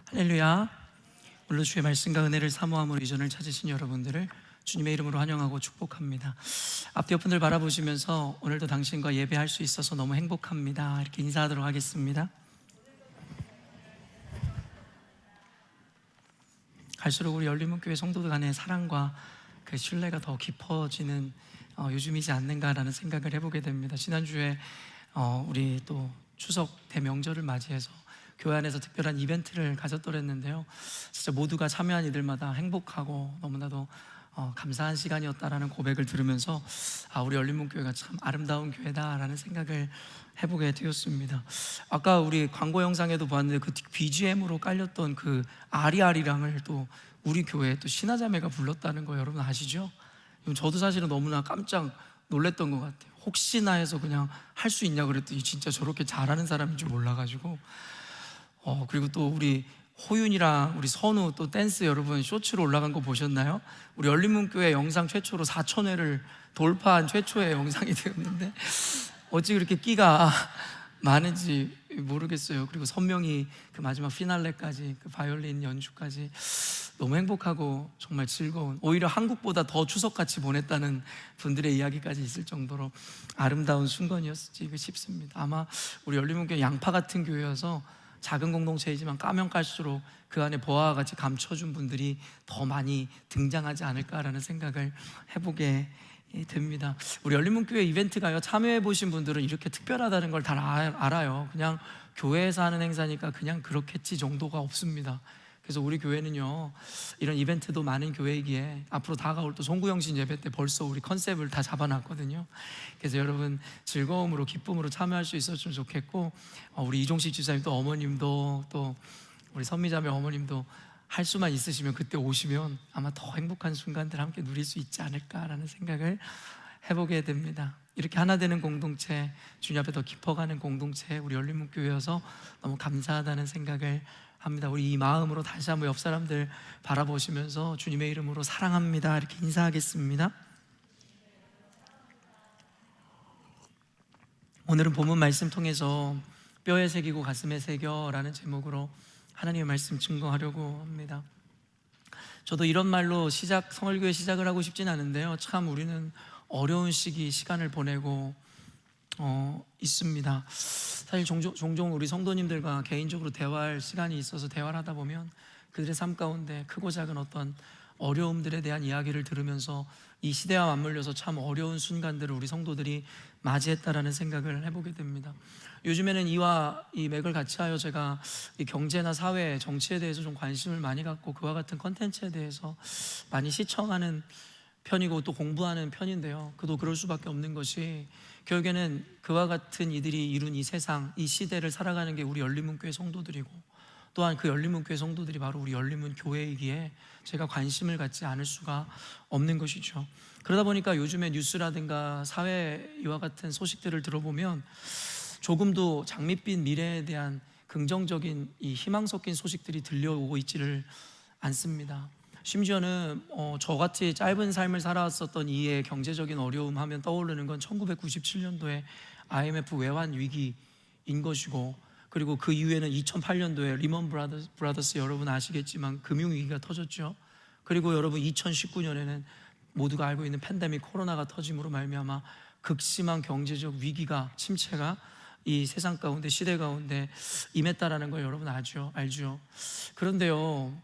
할렐루야. 오늘도 주의 말씀과 은혜를 사모함으로 이전을 찾으신 여러분들을 주님의 이름으로 환영하고 축복합니다. 앞뒤 옆분들 바라보시면서 오늘도 당신과 예배할 수 있어서 너무 행복합니다, 이렇게 인사하도록 하겠습니다. 갈수록 우리 열린문교회 성도들 간의 사랑과 그 신뢰가 더 깊어지는 요즘이지 않는가라는 생각을 해보게 됩니다. 지난주에 우리 또 추석 대명절을 맞이해서 교회 안에서 특별한 이벤트를 가졌더랬는데요, 진짜 모두가 참여한 이들마다 행복하고 너무나도 감사한 시간이었다라는 고백을 들으면서 우리 열린문교회가 참 아름다운 교회다라는 생각을 해보게 되었습니다. 아까 우리 광고 영상에도 보았는데 그 BGM으로 깔렸던 그 아리아리랑을 또 우리 교회 또 신화자매가 불렀다는 거 여러분 아시죠? 저도 사실은 너무나 깜짝 놀랐던 것 같아요. 혹시나 해서 그냥 할 수 있냐 그랬더니 진짜 저렇게 잘하는 사람인 줄 몰라가지고 그리고 또 우리 호윤이랑 우리 선우 또 댄스 여러분 쇼츠로 올라간 거 보셨나요? 우리 열린문교회 영상 최초로 4,000회를 돌파한 최초의 영상이 되었는데 어찌 그렇게 끼가 많은지 모르겠어요. 그리고 선명히 그 마지막 피날레까지, 그 바이올린 연주까지 너무 행복하고 정말 즐거운, 오히려 한국보다 더 추석같이 보냈다는 분들의 이야기까지 있을 정도로 아름다운 순간이었지 싶습니다. 아마 우리 열린문교회 양파 같은 교회여서 작은 공동체이지만 까면 깔수록 그 안에 보아와 같이 감춰준 분들이 더 많이 등장하지 않을까라는 생각을 해보게 됩니다. 우리 열린문교회 이벤트가요, 참여해 보신 분들은 이렇게 특별하다는 걸 다 알아요. 그냥 교회에서 하는 행사니까 그냥 그렇겠지 정도가 없습니다. 그래서 우리 교회는요, 이런 이벤트도 많은 교회이기에 앞으로 다가올 또 송구영신 예배 때 벌써 우리 컨셉을 다 잡아놨거든요. 그래서 여러분 즐거움으로 기쁨으로 참여할 수 있었으면 좋겠고, 우리 이종식 집사님 또 어머님도 또 우리 선미자매 어머님도 할 수만 있으시면 그때 오시면 아마 더 행복한 순간들 함께 누릴 수 있지 않을까라는 생각을 해보게 됩니다. 이렇게 하나 되는 공동체, 주님 앞에 더 깊어가는 공동체, 우리 열린문교회여서 너무 감사하다는 생각을 합니다. 우리 이 마음으로 다시 한번 옆 사람들 바라보시면서 주님의 이름으로 사랑합니다 이렇게 인사하겠습니다. 오늘은 본문 말씀 통해서 뼈에 새기고 가슴에 새겨라는 제목으로 하나님의 말씀 증거하려고 합니다. 저도 이런 말로 성월교회 시작을 하고 싶진 않은데요, 참 우리는 어려운 시간을 보내고 있습니다. 사실 종종 우리 성도님들과 개인적으로 대화할 시간이 있어서 대화를 하다 보면 그들의 삶 가운데 크고 작은 어떤 어려움들에 대한 이야기를 들으면서 이 시대와 맞물려서 참 어려운 순간들을 우리 성도들이 맞이했다라는 생각을 해보게 됩니다. 요즘에는 이와 이 맥을 같이 하여 제가 이 경제나 사회, 정치에 대해서 좀 관심을 많이 갖고 그와 같은 컨텐츠에 대해서 많이 시청하는 편이고 또 공부하는 편인데요, 그도 그럴 수밖에 없는 것이 결국에는 그와 같은 이들이 이룬 이 세상, 이 시대를 살아가는 게 우리 열린문교회 성도들이고, 또한 그 열린문교회 성도들이 바로 우리 열린문교회이기에 제가 관심을 갖지 않을 수가 없는 것이죠. 그러다 보니까 요즘에 뉴스라든가 사회 이와 같은 소식들을 들어보면 조금도 장밋빛 미래에 대한 긍정적인 이 희망 섞인 소식들이 들려오고 있지를 않습니다. 심지어는 저같이 짧은 삶을 살아왔었던 이의 경제적인 어려움 하면 떠오르는 건 1997년도에 IMF 외환 위기인 것이고, 그리고 그 이후에는 2008년도에 리먼 브라더스 여러분 아시겠지만 금융위기가 터졌죠. 그리고 여러분 2019년에는 모두가 알고 있는 팬데믹 코로나가 터짐으로 말미암아 극심한 경제적 위기가, 침체가 이 세상 가운데, 시대 가운데 임했다라는 걸 여러분 알죠. 그런데요,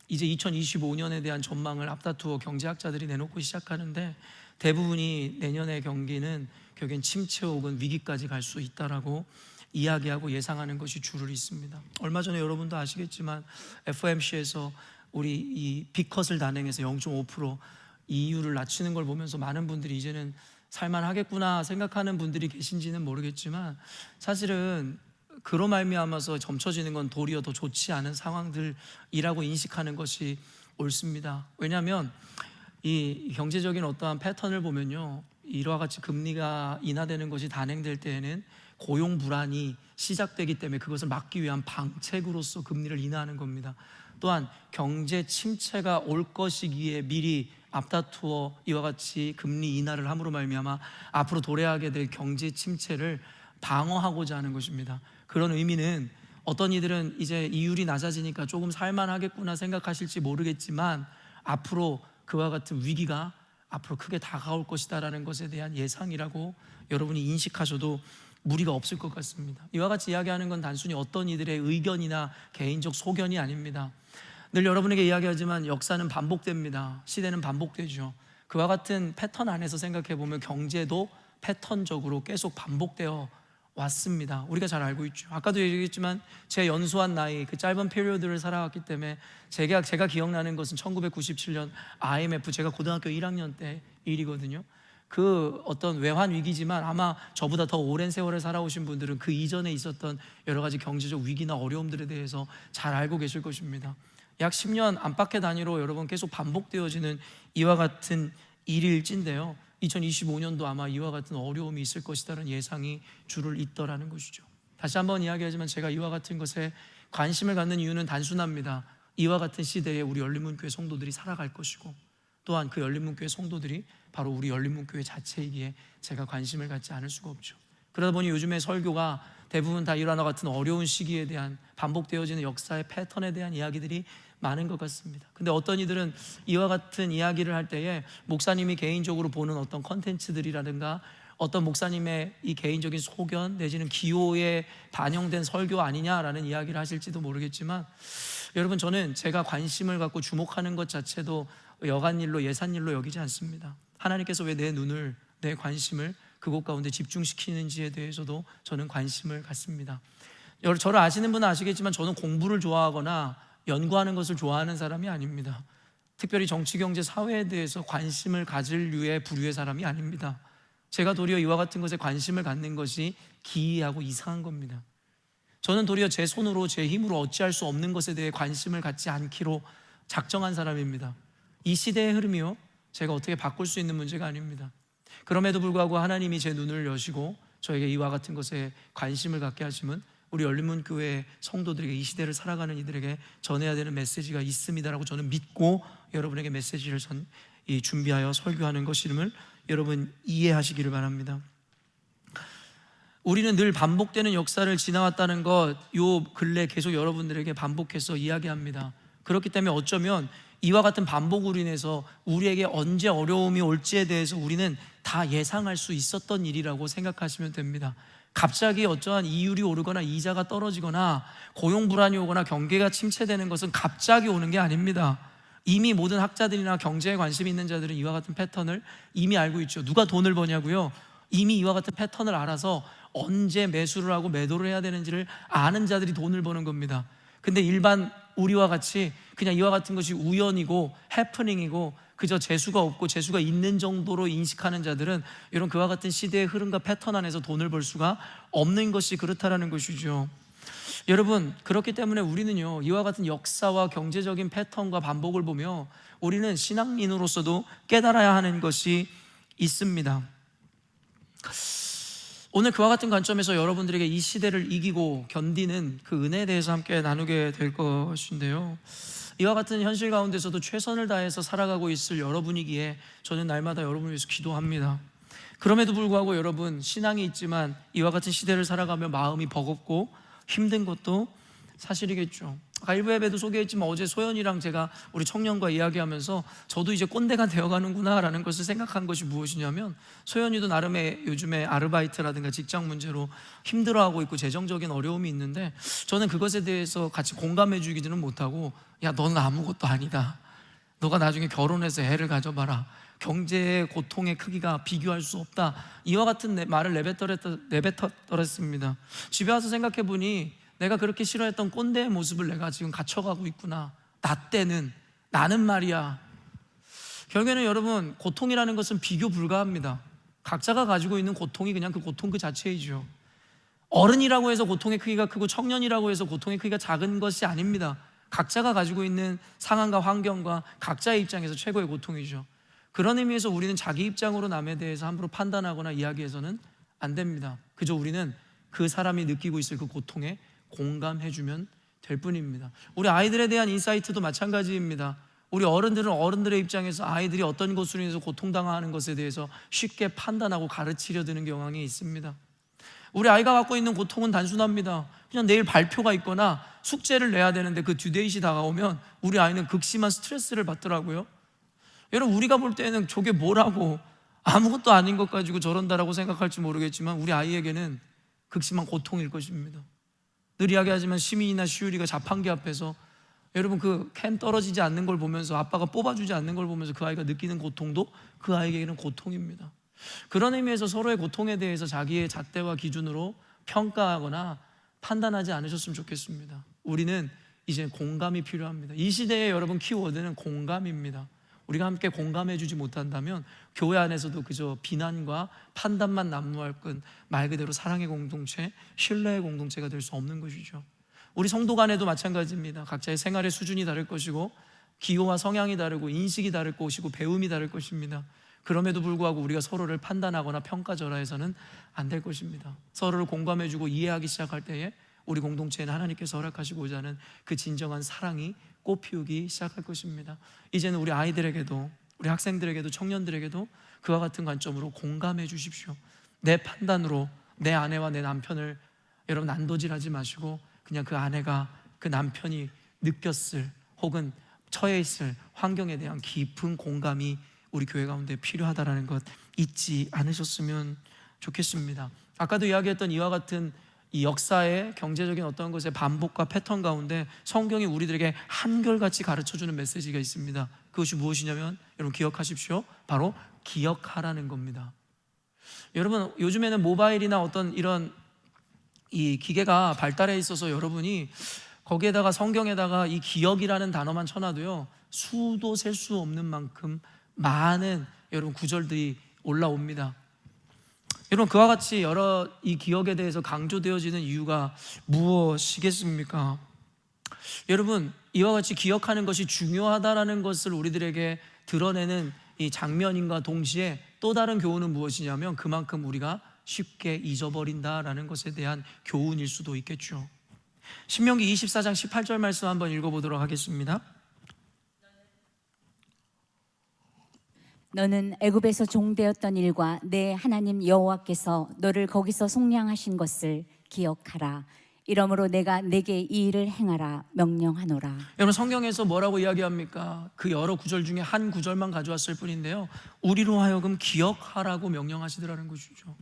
이제 2025년에 대한 전망을 앞다투어 경제학자들이 내놓고 시작하는데 대부분이 내년의 경기는 결국엔 침체 혹은 위기까지 갈 수 있다라고 이야기하고 예상하는 것이 주를 잇습니다. 얼마 전에 여러분도 아시겠지만 FOMC에서 우리 이 빅컷을 단행해서 0.5% 이유를 낮추는 걸 보면서 많은 분들이 이제는 살만하겠구나 생각하는 분들이 계신지는 모르겠지만, 사실은 그로 말미암아서 점쳐지는 건 도리어 더 좋지 않은 상황들이라고 인식하는 것이 옳습니다. 왜냐하면 이 경제적인 어떠한 패턴을 보면요, 이와 같이 금리가 인하되는 것이 단행될 때에는 고용 불안이 시작되기 때문에 그것을 막기 위한 방책으로서 금리를 인하하는 겁니다. 또한 경제 침체가 올 것이기에 미리 앞다투어 이와 같이 금리 인하를 함으로 말미암아 앞으로 도래하게 될 경제 침체를 방어하고자 하는 것입니다. 그런 의미는 어떤 이들은 이제 이율이 낮아지니까 조금 살만하겠구나 생각하실지 모르겠지만 앞으로 그와 같은 위기가 앞으로 크게 다가올 것이다라는 것에 대한 예상이라고 여러분이 인식하셔도 무리가 없을 것 같습니다. 이와 같이 이야기하는 건 단순히 어떤 이들의 의견이나 개인적 소견이 아닙니다. 늘 여러분에게 이야기하지만 역사는 반복됩니다. 시대는 반복되죠. 그와 같은 패턴 안에서 생각해 보면 경제도 패턴적으로 계속 반복되어 왔습니다. 우리가 잘 알고 있죠. 아까도 얘기했지만 제 연소한 나이, 그 짧은 피리어드를 살아왔기 때문에 제가 기억나는 것은 1997년 IMF, 제가 고등학교 1학년 때 일이거든요. 그 어떤 외환 위기지만 아마 저보다 더 오랜 세월을 살아오신 분들은 그 이전에 있었던 여러 가지 경제적 위기나 어려움들에 대해서 잘 알고 계실 것입니다. 약 10년 안팎의 단위로 여러분 계속 반복되어지는 이와 같은 일일진데요, 2025년도 아마 이와 같은 어려움이 있을 것이라는 예상이 줄을 잇더라는 것이죠. 다시 한번 이야기하지만 제가 이와 같은 것에 관심을 갖는 이유는 단순합니다. 이와 같은 시대에 우리 열린문교회 성도들이 살아갈 것이고, 또한 그 열린문교회 성도들이 바로 우리 열린문교회 자체이기에 제가 관심을 갖지 않을 수가 없죠. 그러다 보니 요즘에 설교가 대부분 다 이와 같은 어려운 시기에 대한 반복되어지는 역사의 패턴에 대한 이야기들이 많은 것 같습니다. 근데 어떤 이들은 이와 같은 이야기를 할 때에 목사님이 개인적으로 보는 어떤 컨텐츠들이라든가 어떤 목사님의 이 개인적인 소견 내지는 기호에 반영된 설교 아니냐라는 이야기를 하실지도 모르겠지만, 여러분, 저는 제가 관심을 갖고 주목하는 것 자체도 여간일로 예산일로 여기지 않습니다. 하나님께서 왜 내 눈을, 내 관심을 그곳 가운데 집중시키는지에 대해서도 저는 관심을 갖습니다. 저를 아시는 분은 아시겠지만 저는 공부를 좋아하거나 연구하는 것을 좋아하는 사람이 아닙니다. 특별히 정치, 경제, 사회에 대해서 관심을 가질 류의 부류의 사람이 아닙니다. 제가 도리어 이와 같은 것에 관심을 갖는 것이 기이하고 이상한 겁니다. 저는 도리어 제 손으로, 제 힘으로 어찌할 수 없는 것에 대해 관심을 갖지 않기로 작정한 사람입니다. 이 시대의 흐름이요, 제가 어떻게 바꿀 수 있는 문제가 아닙니다. 그럼에도 불구하고 하나님이 제 눈을 여시고 저에게 이와 같은 것에 관심을 갖게 하시면 우리 열린문교회 성도들에게, 이 시대를 살아가는 이들에게 전해야 되는 메시지가 있습니다라고 저는 믿고 여러분에게 메시지를 준비하여 설교하는 것임을 여러분 이해하시기를 바랍니다. 우리는 늘 반복되는 역사를 지나왔다는 것, 요 근래 계속 여러분들에게 반복해서 이야기합니다. 그렇기 때문에 어쩌면 이와 같은 반복으로 인해서 우리에게 언제 어려움이 올지에 대해서 우리는 다 예상할 수 있었던 일이라고 생각하시면 됩니다. 갑자기 어떠한 이율이 오르거나 이자가 떨어지거나 고용 불안이 오거나 경기가 침체되는 것은 갑자기 오는 게 아닙니다. 이미 모든 학자들이나 경제에 관심 있는 자들은 이와 같은 패턴을 이미 알고 있죠. 누가 돈을 버냐고요? 이미 이와 같은 패턴을 알아서 언제 매수를 하고 매도를 해야 되는지를 아는 자들이 돈을 버는 겁니다. 근데 일반 우리와 같이 그냥 이와 같은 것이 우연이고 해프닝이고 그저 재수가 없고 재수가 있는 정도로 인식하는 자들은 이런 그와 같은 시대의 흐름과 패턴 안에서 돈을 벌 수가 없는 것이 그렇다라는 것이죠. 여러분, 그렇기 때문에 우리는요, 이와 같은 역사와 경제적인 패턴과 반복을 보며 우리는 신앙인으로서도 깨달아야 하는 것이 있습니다. 오늘 그와 같은 관점에서 여러분들에게 이 시대를 이기고 견디는 그 은혜에 대해서 함께 나누게 될 것인데요, 이와 같은 현실 가운데서도 최선을 다해서 살아가고 있을 여러분이기에 저는 날마다 여러분을 위해서 기도합니다. 그럼에도 불구하고 여러분, 신앙이 있지만 이와 같은 시대를 살아가며 마음이 버겁고 힘든 것도 사실이겠죠. 아까 일부 예배도 소개했지만 어제 소연이랑 제가 우리 청년과 이야기하면서 저도 이제 꼰대가 되어가는구나 라는 것을 생각한 것이 무엇이냐면, 소연이도 나름의 요즘에 아르바이트라든가 직장 문제로 힘들어하고 있고 재정적인 어려움이 있는데, 저는 그것에 대해서 같이 공감해 주기는 못하고, 야, 너는 아무것도 아니다, 너가 나중에 결혼해서 애를 가져봐라, 경제의 고통의 크기가 비교할 수 없다, 이와 같은 말을 내뱉었습니다. 집에 와서 생각해 보니 내가 그렇게 싫어했던 꼰대의 모습을 내가 지금 갖춰가고 있구나. 나 때는, 나는 말이야. 결국에는 여러분, 고통이라는 것은 비교 불가합니다. 각자가 가지고 있는 고통이 그냥 그 고통 그 자체이죠. 어른이라고 해서 고통의 크기가 크고 청년이라고 해서 고통의 크기가 작은 것이 아닙니다. 각자가 가지고 있는 상황과 환경과 각자의 입장에서 최고의 고통이죠. 그런 의미에서 우리는 자기 입장으로 남에 대해서 함부로 판단하거나 이야기해서는 안 됩니다. 그저 우리는 그 사람이 느끼고 있을 그 고통에 공감해주면 될 뿐입니다. 우리 아이들에 대한 인사이트도 마찬가지입니다. 우리 어른들은 어른들의 입장에서 아이들이 어떤 것으로 인해서 고통당하는 것에 대해서 쉽게 판단하고 가르치려 드는 경향이 있습니다. 우리 아이가 갖고 있는 고통은 단순합니다. 그냥 내일 발표가 있거나 숙제를 내야 되는데 그 듀데이시 다가오면 우리 아이는 극심한 스트레스를 받더라고요. 여러분, 우리가 볼 때는 저게 뭐라고, 아무것도 아닌 것 가지고 저런다라고 생각할지 모르겠지만 우리 아이에게는 극심한 고통일 것입니다. 늘 이야기하지만 시민이나 시우리가 자판기 앞에서 여러분 그 캔 떨어지지 않는 걸 보면서, 아빠가 뽑아주지 않는 걸 보면서 그 아이가 느끼는 고통도 그 아이에게는 고통입니다. 그런 의미에서 서로의 고통에 대해서 자기의 잣대와 기준으로 평가하거나 판단하지 않으셨으면 좋겠습니다. 우리는 이제 공감이 필요합니다. 이 시대에 여러분 키워드는 공감입니다. 우리가 함께 공감해 주지 못한다면 교회 안에서도 그저 비난과 판단만 난무할 뿐 말 그대로 사랑의 공동체, 신뢰의 공동체가 될 수 없는 것이죠. 우리 성도 간에도 마찬가지입니다. 각자의 생활의 수준이 다를 것이고 기호와 성향이 다르고 인식이 다를 것이고 배움이 다를 것입니다. 그럼에도 불구하고 우리가 서로를 판단하거나 평가절하해서는 안 될 것입니다. 서로를 공감해주고 이해하기 시작할 때에 우리 공동체에는 하나님께서 허락하시고자 하는 그 진정한 사랑이 꽃피우기 시작할 것입니다. 이제는 우리 아이들에게도, 우리 학생들에게도, 청년들에게도 그와 같은 관점으로 공감해 주십시오. 내 판단으로 내 아내와 내 남편을 여러분 난도질하지 마시고 그냥 그 아내가, 그 남편이 느꼈을 혹은 처해 있을 환경에 대한 깊은 공감이 우리 교회 가운데 필요하다는 것 잊지 않으셨으면 좋겠습니다. 아까도 이야기했던 이와 같은 이 역사의 경제적인 어떤 것의 반복과 패턴 가운데 성경이 우리들에게 한결같이 가르쳐주는 메시지가 있습니다. 그것이 무엇이냐면 여러분 기억하십시오. 바로 기억하라는 겁니다. 여러분, 요즘에는 모바일이나 어떤 이런 이 기계가 발달해 있어서 여러분이 거기에다가 성경에다가 이 기억이라는 단어만 쳐놔도요 수도 셀 수 없는 만큼 많은 여러분 구절들이 올라옵니다. 여러분, 그와 같이 여러 이 기억에 대해서 강조되어지는 이유가 무엇이겠습니까? 여러분, 이와 같이 기억하는 것이 중요하다라는 것을 우리들에게 드러내는 이 장면인가 동시에 또 다른 교훈은 무엇이냐면 그만큼 우리가 쉽게 잊어버린다라는 것에 대한 교훈일 수도 있겠죠. 신명기 24장 18절 말씀 한번 읽어보도록 하겠습니다. 너는 애굽에서 종되었던 일과 내 하나님 여호와께서 너를 거기서 속량하신 것을 기억하라. 이러므로 내가 내게 이 일을 행하라 명령하노라. 여러분, 성경에서 뭐라고 이야기합니까? 그 여러 구절 중에 한 구절만 가져왔을 뿐인데요 우리로 하여금 기억하라고 명령하시더라는 것이죠.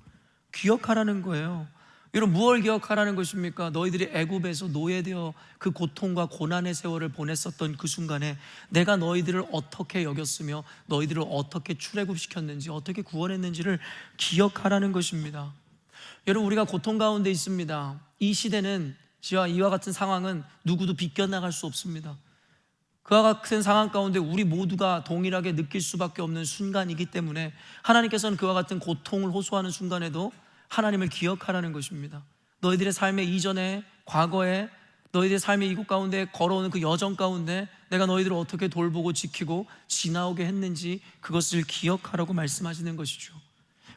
기억하라는 거예요. 여러분, 무엇을 기억하라는 것입니까? 너희들이 애굽에서 노예되어 그 고통과 고난의 세월을 보냈었던 그 순간에 내가 너희들을 어떻게 여겼으며 너희들을 어떻게 출애굽시켰는지, 어떻게 구원했는지를 기억하라는 것입니다. 여러분, 우리가 고통 가운데 있습니다. 이 시대는 이와 같은 상황은 누구도 비껴나갈 수 없습니다. 그와 같은 상황 가운데 우리 모두가 동일하게 느낄 수밖에 없는 순간이기 때문에 하나님께서는 그와 같은 고통을 호소하는 순간에도 하나님을 기억하라는 것입니다. 너희들의 삶의 이전에, 과거에, 너희들의 삶의 이곳 가운데 걸어오는 그 여정 가운데 내가 너희들을 어떻게 돌보고 지키고 지나오게 했는지 그것을 기억하라고 말씀하시는 것이죠.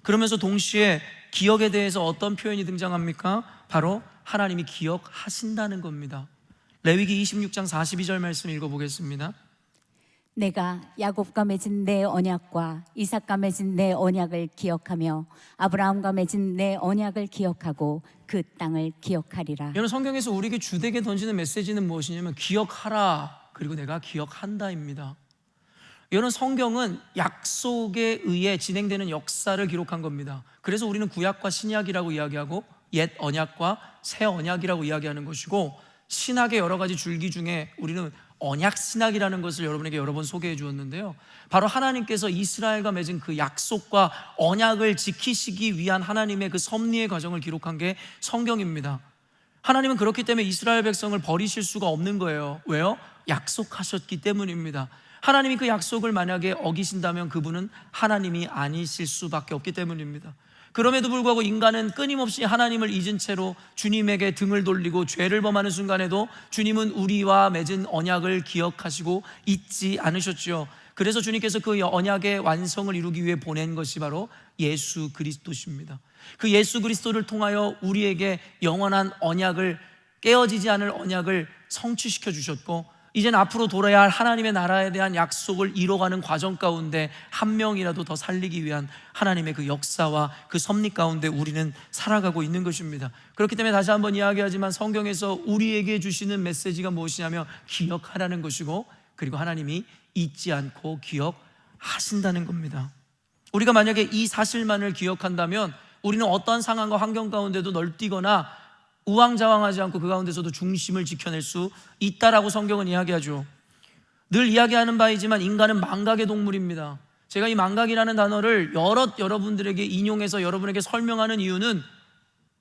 그러면서 동시에 기억에 대해서 어떤 표현이 등장합니까? 바로 하나님이 기억하신다는 겁니다. 레위기 26장 42절 말씀 읽어보겠습니다. 내가 야곱과 맺은 내 언약과 이삭과 맺은 내 언약을 기억하며 아브라함과 맺은 내 언약을 기억하고 그 땅을 기억하리라. 여러분, 성경에서 우리에게 주되게 던지는 메시지는 무엇이냐면 기억하라, 그리고 내가 기억한다입니다. 여러분, 성경은 약속에 의해 진행되는 역사를 기록한 겁니다. 그래서 우리는 구약과 신약이라고 이야기하고 옛 언약과 새 언약이라고 이야기하는 것이고, 신학의 여러 가지 줄기 중에 우리는 언약 신학이라는 것을 여러분에게 여러 번 소개해 주었는데요, 바로 하나님께서 이스라엘과 맺은 그 약속과 언약을 지키시기 위한 하나님의 그 섭리의 과정을 기록한 게 성경입니다. 하나님은 그렇기 때문에 이스라엘 백성을 버리실 수가 없는 거예요. 왜요? 약속하셨기 때문입니다. 하나님이 그 약속을 만약에 어기신다면 그분은 하나님이 아니실 수밖에 없기 때문입니다. 그럼에도 불구하고 인간은 끊임없이 하나님을 잊은 채로 주님에게 등을 돌리고 죄를 범하는 순간에도 주님은 우리와 맺은 언약을 기억하시고 잊지 않으셨죠. 그래서 주님께서 그 언약의 완성을 이루기 위해 보낸 것이 바로 예수 그리스도십니다. 그 예수 그리스도를 통하여 우리에게 영원한 언약을, 깨어지지 않을 언약을 성취시켜 주셨고, 이젠 앞으로 돌아야 할 하나님의 나라에 대한 약속을 이뤄가는 과정 가운데 한 명이라도 더 살리기 위한 하나님의 그 역사와 그 섭리 가운데 우리는 살아가고 있는 것입니다. 그렇기 때문에 다시 한번 이야기하지만 성경에서 우리에게 주시는 메시지가 무엇이냐면 기억하라는 것이고, 그리고 하나님이 잊지 않고 기억하신다는 겁니다. 우리가 만약에 이 사실만을 기억한다면 우리는 어떠한 상황과 환경 가운데도 널뛰거나 우왕좌왕하지 않고 그 가운데서도 중심을 지켜낼 수 있다라고 성경은 이야기하죠. 늘 이야기하는 바이지만 인간은 망각의 동물입니다. 제가 이 망각이라는 단어를 여러분들에게 인용해서 여러분에게 설명하는 이유는,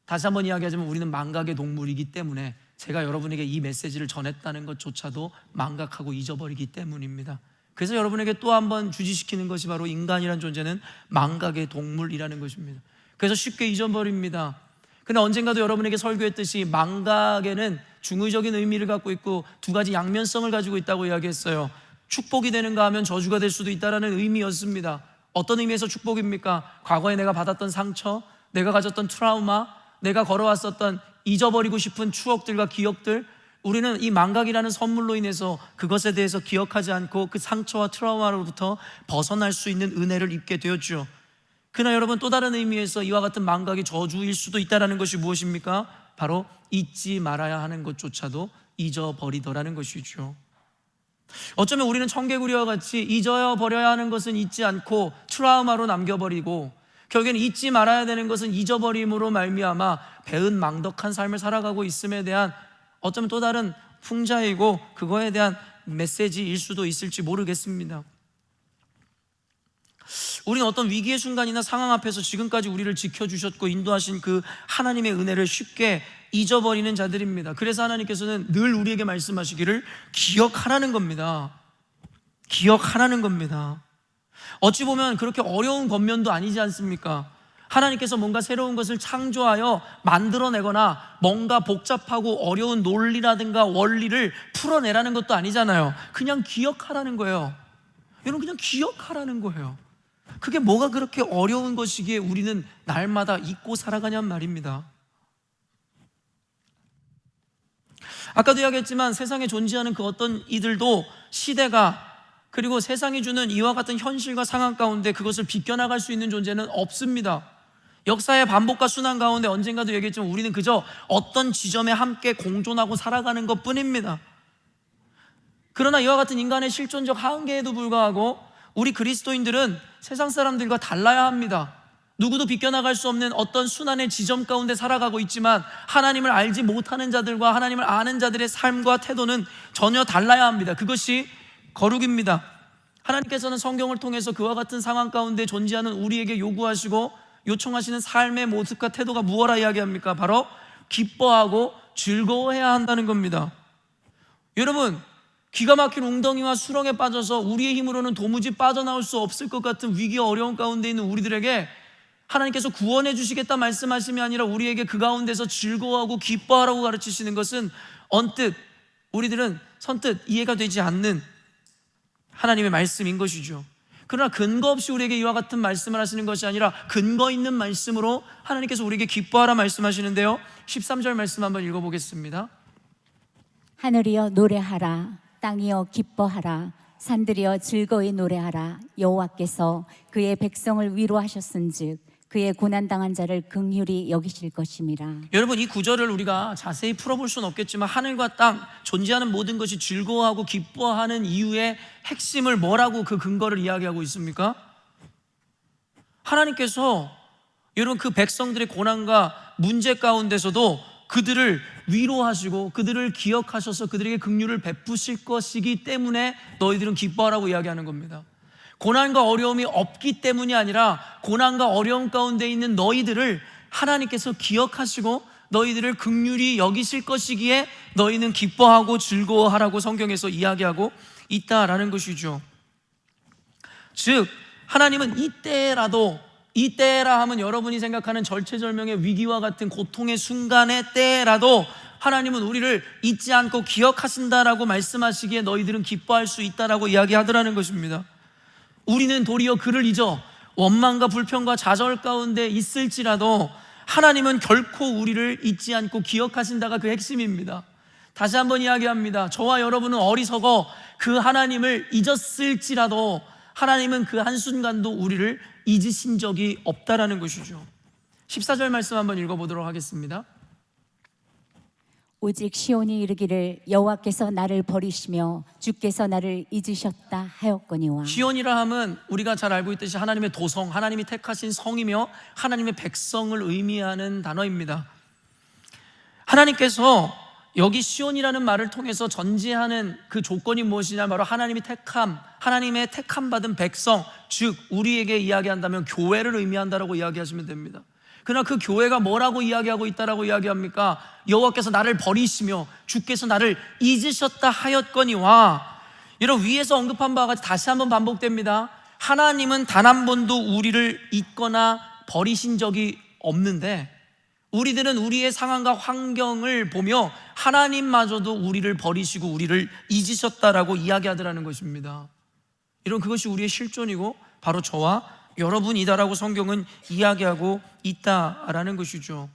다시 한번 이야기하자면 우리는 망각의 동물이기 때문에 제가 여러분에게 이 메시지를 전했다는 것조차도 망각하고 잊어버리기 때문입니다. 그래서 여러분에게 또 한번 주지시키는 것이 바로 인간이라는 존재는 망각의 동물이라는 것입니다. 그래서 쉽게 잊어버립니다. 근데 언젠가도 여러분에게 설교했듯이 망각에는 중의적인 의미를 갖고 있고 두 가지 양면성을 가지고 있다고 이야기했어요. 축복이 되는가 하면 저주가 될 수도 있다는 의미였습니다. 어떤 의미에서 축복입니까? 과거에 내가 받았던 상처, 내가 가졌던 트라우마, 내가 걸어왔었던 잊어버리고 싶은 추억들과 기억들, 우리는 이 망각이라는 선물로 인해서 그것에 대해서 기억하지 않고 그 상처와 트라우마로부터 벗어날 수 있는 은혜를 입게 되었죠. 그러나 여러분, 또 다른 의미에서 이와 같은 망각이 저주일 수도 있다는 것이 무엇입니까? 바로 잊지 말아야 하는 것조차도 잊어버리더라는 것이죠. 어쩌면 우리는 청개구리와 같이 잊어버려야 하는 것은 잊지 않고 트라우마로 남겨버리고, 결국에는 잊지 말아야 되는 것은 잊어버림으로 말미암아 배은 망덕한 삶을 살아가고 있음에 대한 어쩌면 또 다른 풍자이고 그거에 대한 메시지일 수도 있을지 모르겠습니다. 우리는 어떤 위기의 순간이나 상황 앞에서 지금까지 우리를 지켜주셨고 인도하신 그 하나님의 은혜를 쉽게 잊어버리는 자들입니다. 그래서 하나님께서는 늘 우리에게 말씀하시기를 기억하라는 겁니다. 기억하라는 겁니다. 어찌 보면 그렇게 어려운 겉면도 아니지 않습니까? 하나님께서 뭔가 새로운 것을 창조하여 만들어내거나 뭔가 복잡하고 어려운 논리라든가 원리를 풀어내라는 것도 아니잖아요. 그냥 기억하라는 거예요. 여러분, 그냥 기억하라는 거예요. 그게 뭐가 그렇게 어려운 것이기에 우리는 날마다 잊고 살아가냔 말입니다. 아까도 이야기했지만 세상에 존재하는 그 어떤 이들도 시대가, 그리고 세상이 주는 이와 같은 현실과 상황 가운데 그것을 비껴나갈 수 있는 존재는 없습니다. 역사의 반복과 순환 가운데 언젠가도 얘기했지만 우리는 그저 어떤 지점에 함께 공존하고 살아가는 것 뿐입니다. 그러나 이와 같은 인간의 실존적 한계에도 불구하고 우리 그리스도인들은 세상 사람들과 달라야 합니다. 누구도 비껴나갈 수 없는 어떤 순환의 지점 가운데 살아가고 있지만 하나님을 알지 못하는 자들과 하나님을 아는 자들의 삶과 태도는 전혀 달라야 합니다. 그것이 거룩입니다. 하나님께서는 성경을 통해서 그와 같은 상황 가운데 존재하는 우리에게 요구하시고 요청하시는 삶의 모습과 태도가 무엇라 이야기합니까? 바로 기뻐하고 즐거워해야 한다는 겁니다. 여러분, 기가 막힌 웅덩이와 수렁에 빠져서 우리의 힘으로는 도무지 빠져나올 수 없을 것 같은 위기 어려운 가운데 있는 우리들에게 하나님께서 구원해 주시겠다 말씀하심이 아니라 우리에게 그 가운데서 즐거워하고 기뻐하라고 가르치시는 것은 언뜻 우리들은 선뜻 이해가 되지 않는 하나님의 말씀인 것이죠. 그러나 근거 없이 우리에게 이와 같은 말씀을 하시는 것이 아니라 근거 있는 말씀으로 하나님께서 우리에게 기뻐하라 말씀하시는데요, 13절 말씀 한번 읽어보겠습니다. 하늘이여 노래하라, 땅이여 기뻐하라, 산들이여 즐거이 노래하라. 여호와께서 그의 백성을 위로하셨은즉 그의 고난당한 자를 긍휼히 여기실 것임이라. 여러분, 이 구절을 우리가 자세히 풀어볼 수는 없겠지만 하늘과 땅, 존재하는 모든 것이 즐거워하고 기뻐하는 이유의 핵심을 뭐라고 그 근거를 이야기하고 있습니까? 하나님께서 여러분 그 백성들의 고난과 문제 가운데서도 그들을 위로하시고 그들을 기억하셔서 그들에게 긍휼을 베푸실 것이기 때문에 너희들은 기뻐하라고 이야기하는 겁니다. 고난과 어려움이 없기 때문이 아니라 고난과 어려움 가운데 있는 너희들을 하나님께서 기억하시고 너희들을 긍휼히 여기실 것이기에 너희는 기뻐하고 즐거워하라고 성경에서 이야기하고 있다라는 것이죠. 즉 하나님은 이때라 하면 여러분이 생각하는 절체절명의 위기와 같은 고통의 순간의 때라도 하나님은 우리를 잊지 않고 기억하신다라고 말씀하시기에 너희들은 기뻐할 수 있다라고 이야기하더라는 것입니다. 우리는 도리어 그를 잊어 원망과 불평과 좌절 가운데 있을지라도 하나님은 결코 우리를 잊지 않고 기억하신다가 그 핵심입니다. 다시 한번 이야기합니다. 저와 여러분은 어리석어 그 하나님을 잊었을지라도 하나님은 그 한순간도 우리를 잊으신 적이 없다라는 것이죠. 14절 말씀 한번 읽어보도록 하겠습니다. 오직 시온이 이르기를 여호와께서 나를 버리시며 주께서 나를 잊으셨다 하였거니와. 시온이라 함은 우리가 잘 알고 있듯이 하나님의 도성, 하나님이 택하신 성이며 하나님의 백성을 의미하는 단어입니다. 하나님께서 여기 시온이라는 말을 통해서 전제하는 그 조건이 무엇이냐, 바로 하나님이 택함, 하나님의 택함 받은 백성, 즉 우리에게 이야기한다면 교회를 의미한다라고 이야기하시면 됩니다. 그러나 그 교회가 뭐라고 이야기하고 있다라고 이야기합니까? 여호와께서 나를 버리시며 주께서 나를 잊으셨다 하였거니와. 이런 위에서 언급한 바와 같이 다시 한번 반복됩니다. 하나님은 단 한 번도 우리를 잊거나 버리신 적이 없는데 우리들은 우리의 상황과 환경을 보며 하나님마저도 우리를 버리시고 우리를 잊으셨다라고 이야기하더라는 것입니다. 이런 그것이 우리의 실존이고 바로 저와 여러분이다라고 성경은 이야기하고 있다라는 것이죠.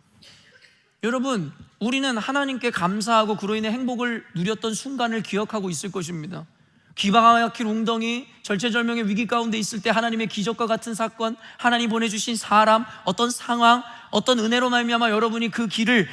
여러분, 우리는 하나님께 감사하고 그로 인해 행복을 누렸던 순간을 기억하고 있을 것입니다. 기가 막힐 웅덩이, 절체절명의 위기 가운데 있을 때 하나님의 기적과 같은 사건, 하나님 보내주신 사람, 어떤 상황, 어떤 은혜로 말미암아 여러분이 그 길을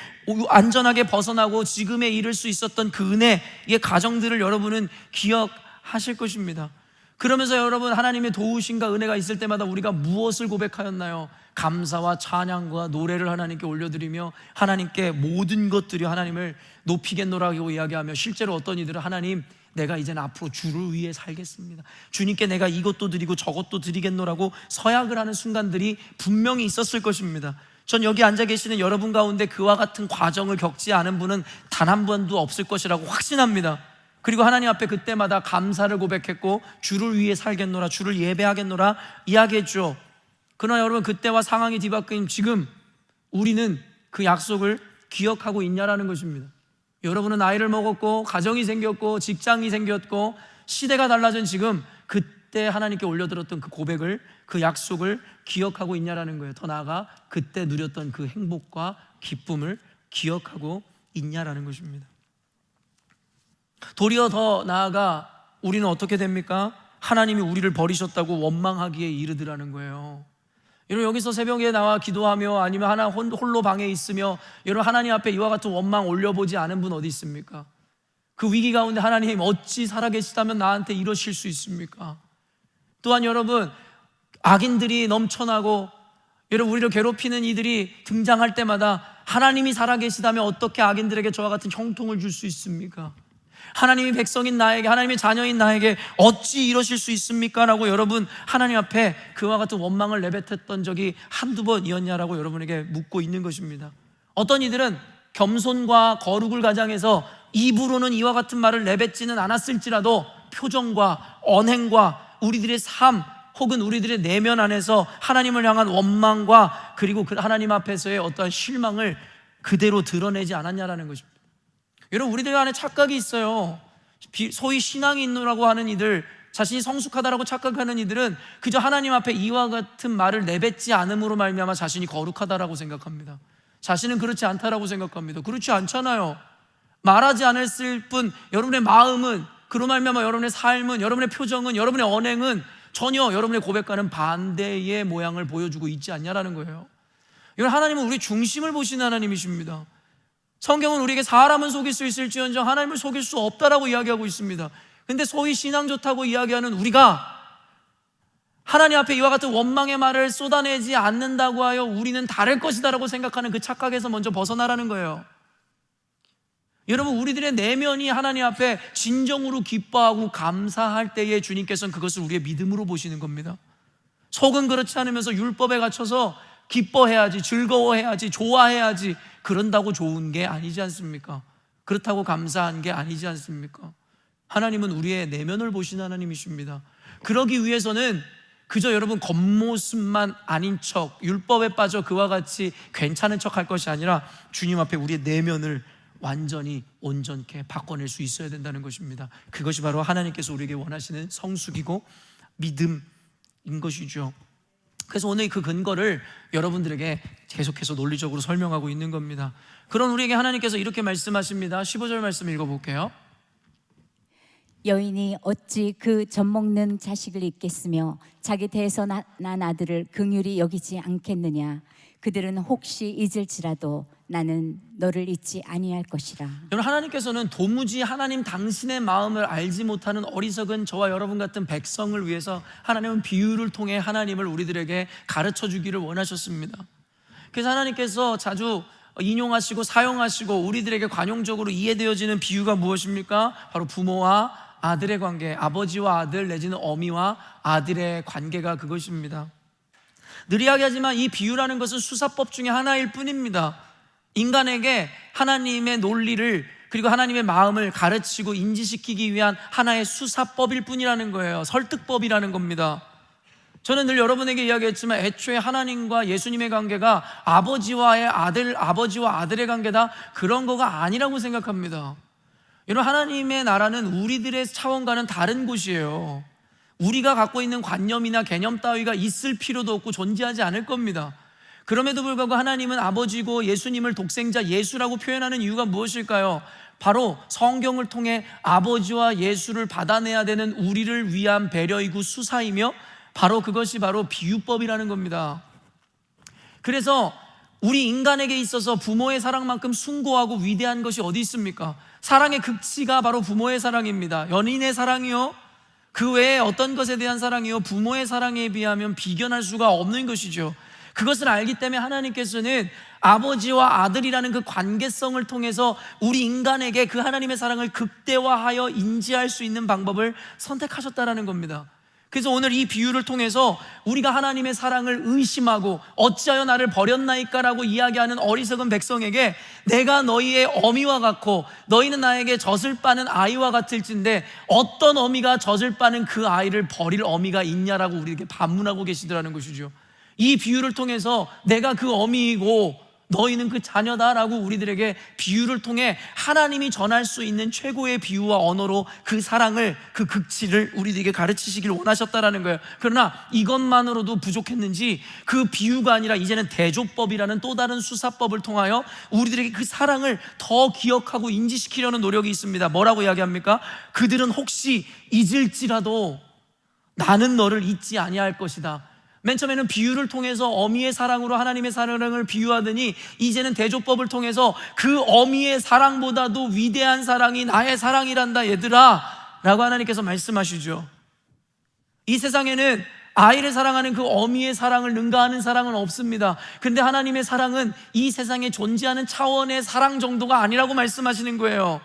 안전하게 벗어나고 지금에 이를 수 있었던 그 은혜의 가정들을 여러분은 기억하실 것입니다. 그러면서 여러분, 하나님의 도우심과 은혜가 있을 때마다 우리가 무엇을 고백하였나요? 감사와 찬양과 노래를 하나님께 올려드리며 하나님께 모든 것들이 하나님을 높이겠노라고 이야기하며, 실제로 어떤 이들은 하나님, 내가 이제는 앞으로 주를 위해 살겠습니다, 주님께 내가 이것도 드리고 저것도 드리겠노라고 서약을 하는 순간들이 분명히 있었을 것입니다. 전 여기 앉아 계시는 여러분 가운데 그와 같은 과정을 겪지 않은 분은 단 한 번도 없을 것이라고 확신합니다. 그리고 하나님 앞에 그때마다 감사를 고백했고 주를 위해 살겠노라, 주를 예배하겠노라 이야기했죠. 그러나 여러분, 그때와 상황이 뒤바뀐 지금 우리는 그 약속을 기억하고 있냐라는 것입니다. 여러분은 나이를 먹었고 가정이 생겼고 직장이 생겼고 시대가 달라진 지금 그때 하나님께 올려드렸던 그 고백을, 그 약속을 기억하고 있냐라는 거예요. 더 나아가 그때 누렸던 그 행복과 기쁨을 기억하고 있냐라는 것입니다. 도리어 더 나아가 우리는 어떻게 됩니까? 하나님이 우리를 버리셨다고 원망하기에 이르더라는 거예요. 여러분, 여기서 새벽에 나와 기도하며 아니면 하나 홀로 방에 있으며 여러분 하나님 앞에 이와 같은 원망 올려보지 않은 분 어디 있습니까? 그 위기 가운데 하나님 어찌 살아계시다면 나한테 이러실 수 있습니까? 또한 여러분, 악인들이 넘쳐나고 여러분 우리를 괴롭히는 이들이 등장할 때마다 하나님이 살아계시다면 어떻게 악인들에게 저와 같은 형통을 줄 수 있습니까? 하나님이 백성인 나에게, 하나님의 자녀인 나에게 어찌 이러실 수 있습니까? 라고 여러분 하나님 앞에 그와 같은 원망을 내뱉었던 적이 한두 번이었냐라고 여러분에게 묻고 있는 것입니다. 어떤 이들은 겸손과 거룩을 가장해서 입으로는 이와 같은 말을 내뱉지는 않았을지라도 표정과 언행과 우리들의 삶 혹은 우리들의 내면 안에서 하나님을 향한 원망과 그리고 그 하나님 앞에서의 어떠한 실망을 그대로 드러내지 않았냐라는 것입니다. 여러분, 우리들 안에 착각이 있어요. 소위 신앙이 있노라고 하는 이들, 자신이 성숙하다라고 착각하는 이들은 그저 하나님 앞에 이와 같은 말을 내뱉지 않음으로 말미암아 자신이 거룩하다라고 생각합니다. 자신은 그렇지 않다라고 생각합니다. 그렇지 않잖아요. 말하지 않았을 뿐 여러분의 마음은, 그로 말미암아 여러분의 삶은, 여러분의 표정은, 여러분의 언행은 전혀 여러분의 고백과는 반대의 모양을 보여주고 있지 않냐라는 거예요. 여러분, 하나님은 우리 중심을 보시는 하나님이십니다. 성경은 우리에게 사람은 속일 수 있을지언정 하나님을 속일 수 없다라고 이야기하고 있습니다. 근데 소위 신앙 좋다고 이야기하는 우리가 하나님 앞에 이와 같은 원망의 말을 쏟아내지 않는다고 하여 우리는 다를 것이다라고 생각하는 그 착각에서 먼저 벗어나라는 거예요. 여러분, 우리들의 내면이 하나님 앞에 진정으로 기뻐하고 감사할 때에 주님께서는 그것을 우리의 믿음으로 보시는 겁니다. 속은 그렇지 않으면서 율법에 갇혀서 기뻐해야지, 즐거워해야지, 좋아해야지, 그런다고 좋은 게 아니지 않습니까? 그렇다고 감사한 게 아니지 않습니까? 하나님은 우리의 내면을 보시는 하나님이십니다. 그러기 위해서는 그저 여러분 겉모습만 아닌 척, 율법에 빠져 그와 같이 괜찮은 척 할 것이 아니라 주님 앞에 우리의 내면을 완전히 온전케 바꿔낼 수 있어야 된다는 것입니다. 그것이 바로 하나님께서 우리에게 원하시는 성숙이고 믿음인 것이죠. 그래서 오늘 그 근거를 여러분들에게 계속해서 논리적으로 설명하고 있는 겁니다. 그런 우리에게 하나님께서 이렇게 말씀하십니다. 15절 말씀 읽어볼게요. 여인이 어찌 그 젖 먹는 자식을 잊겠으며 자기 태에서 난 아들을 긍휼히 여기지 않겠느냐. 그들은 혹시 잊을지라도 나는 너를 잊지 아니할 것이라. 여러분, 하나님께서는 도무지 하나님 당신의 마음을 알지 못하는 어리석은 저와 여러분 같은 백성을 위해서 하나님은 비유를 통해 하나님을 우리들에게 가르쳐 주기를 원하셨습니다. 그래서 하나님께서 자주 인용하시고 사용하시고 우리들에게 관용적으로 이해되어지는 비유가 무엇입니까? 바로 부모와 아들의 관계, 아버지와 아들 내지는 어미와 아들의 관계가 그것입니다. 늘 이야기하지만 이 비유라는 것은 수사법 중에 하나일 뿐입니다. 인간에게 하나님의 논리를 그리고 하나님의 마음을 가르치고 인지시키기 위한 하나의 수사법일 뿐이라는 거예요. 설득법이라는 겁니다. 저는 늘 여러분에게 이야기했지만 애초에 하나님과 예수님의 관계가 아버지와 아들의 관계다, 그런 거가 아니라고 생각합니다. 여러분, 하나님의 나라는 우리들의 차원과는 다른 곳이에요. 우리가 갖고 있는 관념이나 개념 따위가 있을 필요도 없고 존재하지 않을 겁니다. 그럼에도 불구하고 하나님은 아버지고 예수님을 독생자 예수라고 표현하는 이유가 무엇일까요? 바로 성경을 통해 아버지와 예수를 받아내야 되는 우리를 위한 배려이고 수사이며 바로 그것이 바로 비유법이라는 겁니다. 그래서 우리 인간에게 있어서 부모의 사랑만큼 숭고하고 위대한 것이 어디 있습니까? 사랑의 극치가 바로 부모의 사랑입니다. 연인의 사랑이요, 그 외에 어떤 것에 대한 사랑이요, 부모의 사랑에 비하면 비견할 수가 없는 것이죠. 그것을 알기 때문에 하나님께서는 아버지와 아들이라는 그 관계성을 통해서 우리 인간에게 그 하나님의 사랑을 극대화하여 인지할 수 있는 방법을 선택하셨다라는 겁니다. 그래서 오늘 이 비유를 통해서 우리가 하나님의 사랑을 의심하고 어찌하여 나를 버렸나이까 라고 이야기하는 어리석은 백성에게 내가 너희의 어미와 같고 너희는 나에게 젖을 빠는 아이와 같을진데 어떤 어미가 젖을 빠는 그 아이를 버릴 어미가 있냐라고 우리에게 반문하고 계시더라는 것이죠. 이 비유를 통해서 내가 그 어미이고 너희는 그 자녀다라고 우리들에게 비유를 통해 하나님이 전할 수 있는 최고의 비유와 언어로 그 사랑을, 그 극치를 우리들에게 가르치시기를 원하셨다라는 거예요. 그러나 이것만으로도 부족했는지 그 비유가 아니라 이제는 대조법이라는 또 다른 수사법을 통하여 우리들에게 그 사랑을 더 기억하고 인지시키려는 노력이 있습니다. 뭐라고 이야기합니까? 그들은 혹시 잊을지라도 나는 너를 잊지 아니할 것이다. 맨 처음에는 비유를 통해서 어미의 사랑으로 하나님의 사랑을 비유하더니 이제는 대조법을 통해서 그 어미의 사랑보다도 위대한 사랑이 나의 사랑이란다 얘들아 라고 하나님께서 말씀하시죠. 이 세상에는 아이를 사랑하는 그 어미의 사랑을 능가하는 사랑은 없습니다. 근데 하나님의 사랑은 이 세상에 존재하는 차원의 사랑 정도가 아니라고 말씀하시는 거예요.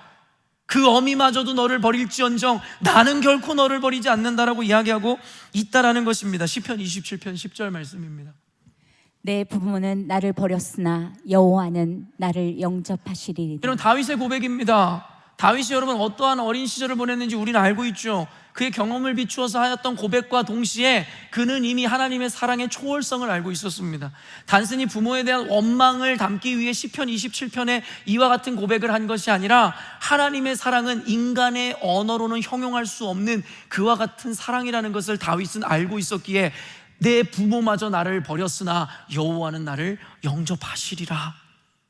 그 어미마저도 너를 버릴지언정 나는 결코 너를 버리지 않는다라고 이야기하고 있다라는 것입니다. 시편 27편 10절 말씀입니다. 내 부모는 나를 버렸으나 여호와는 나를 영접하시리이다. 여러분, 다윗의 고백입니다. 다윗이 여러분 어떠한 어린 시절을 보냈는지 우리는 알고 있죠. 그의 경험을 비추어서 하였던 고백과 동시에 그는 이미 하나님의 사랑의 초월성을 알고 있었습니다. 단순히 부모에 대한 원망을 담기 위해 시편 27편에 이와 같은 고백을 한 것이 아니라 하나님의 사랑은 인간의 언어로는 형용할 수 없는 그와 같은 사랑이라는 것을 다윗은 알고 있었기에 내 부모마저 나를 버렸으나 여호와는 나를 영접하시리라.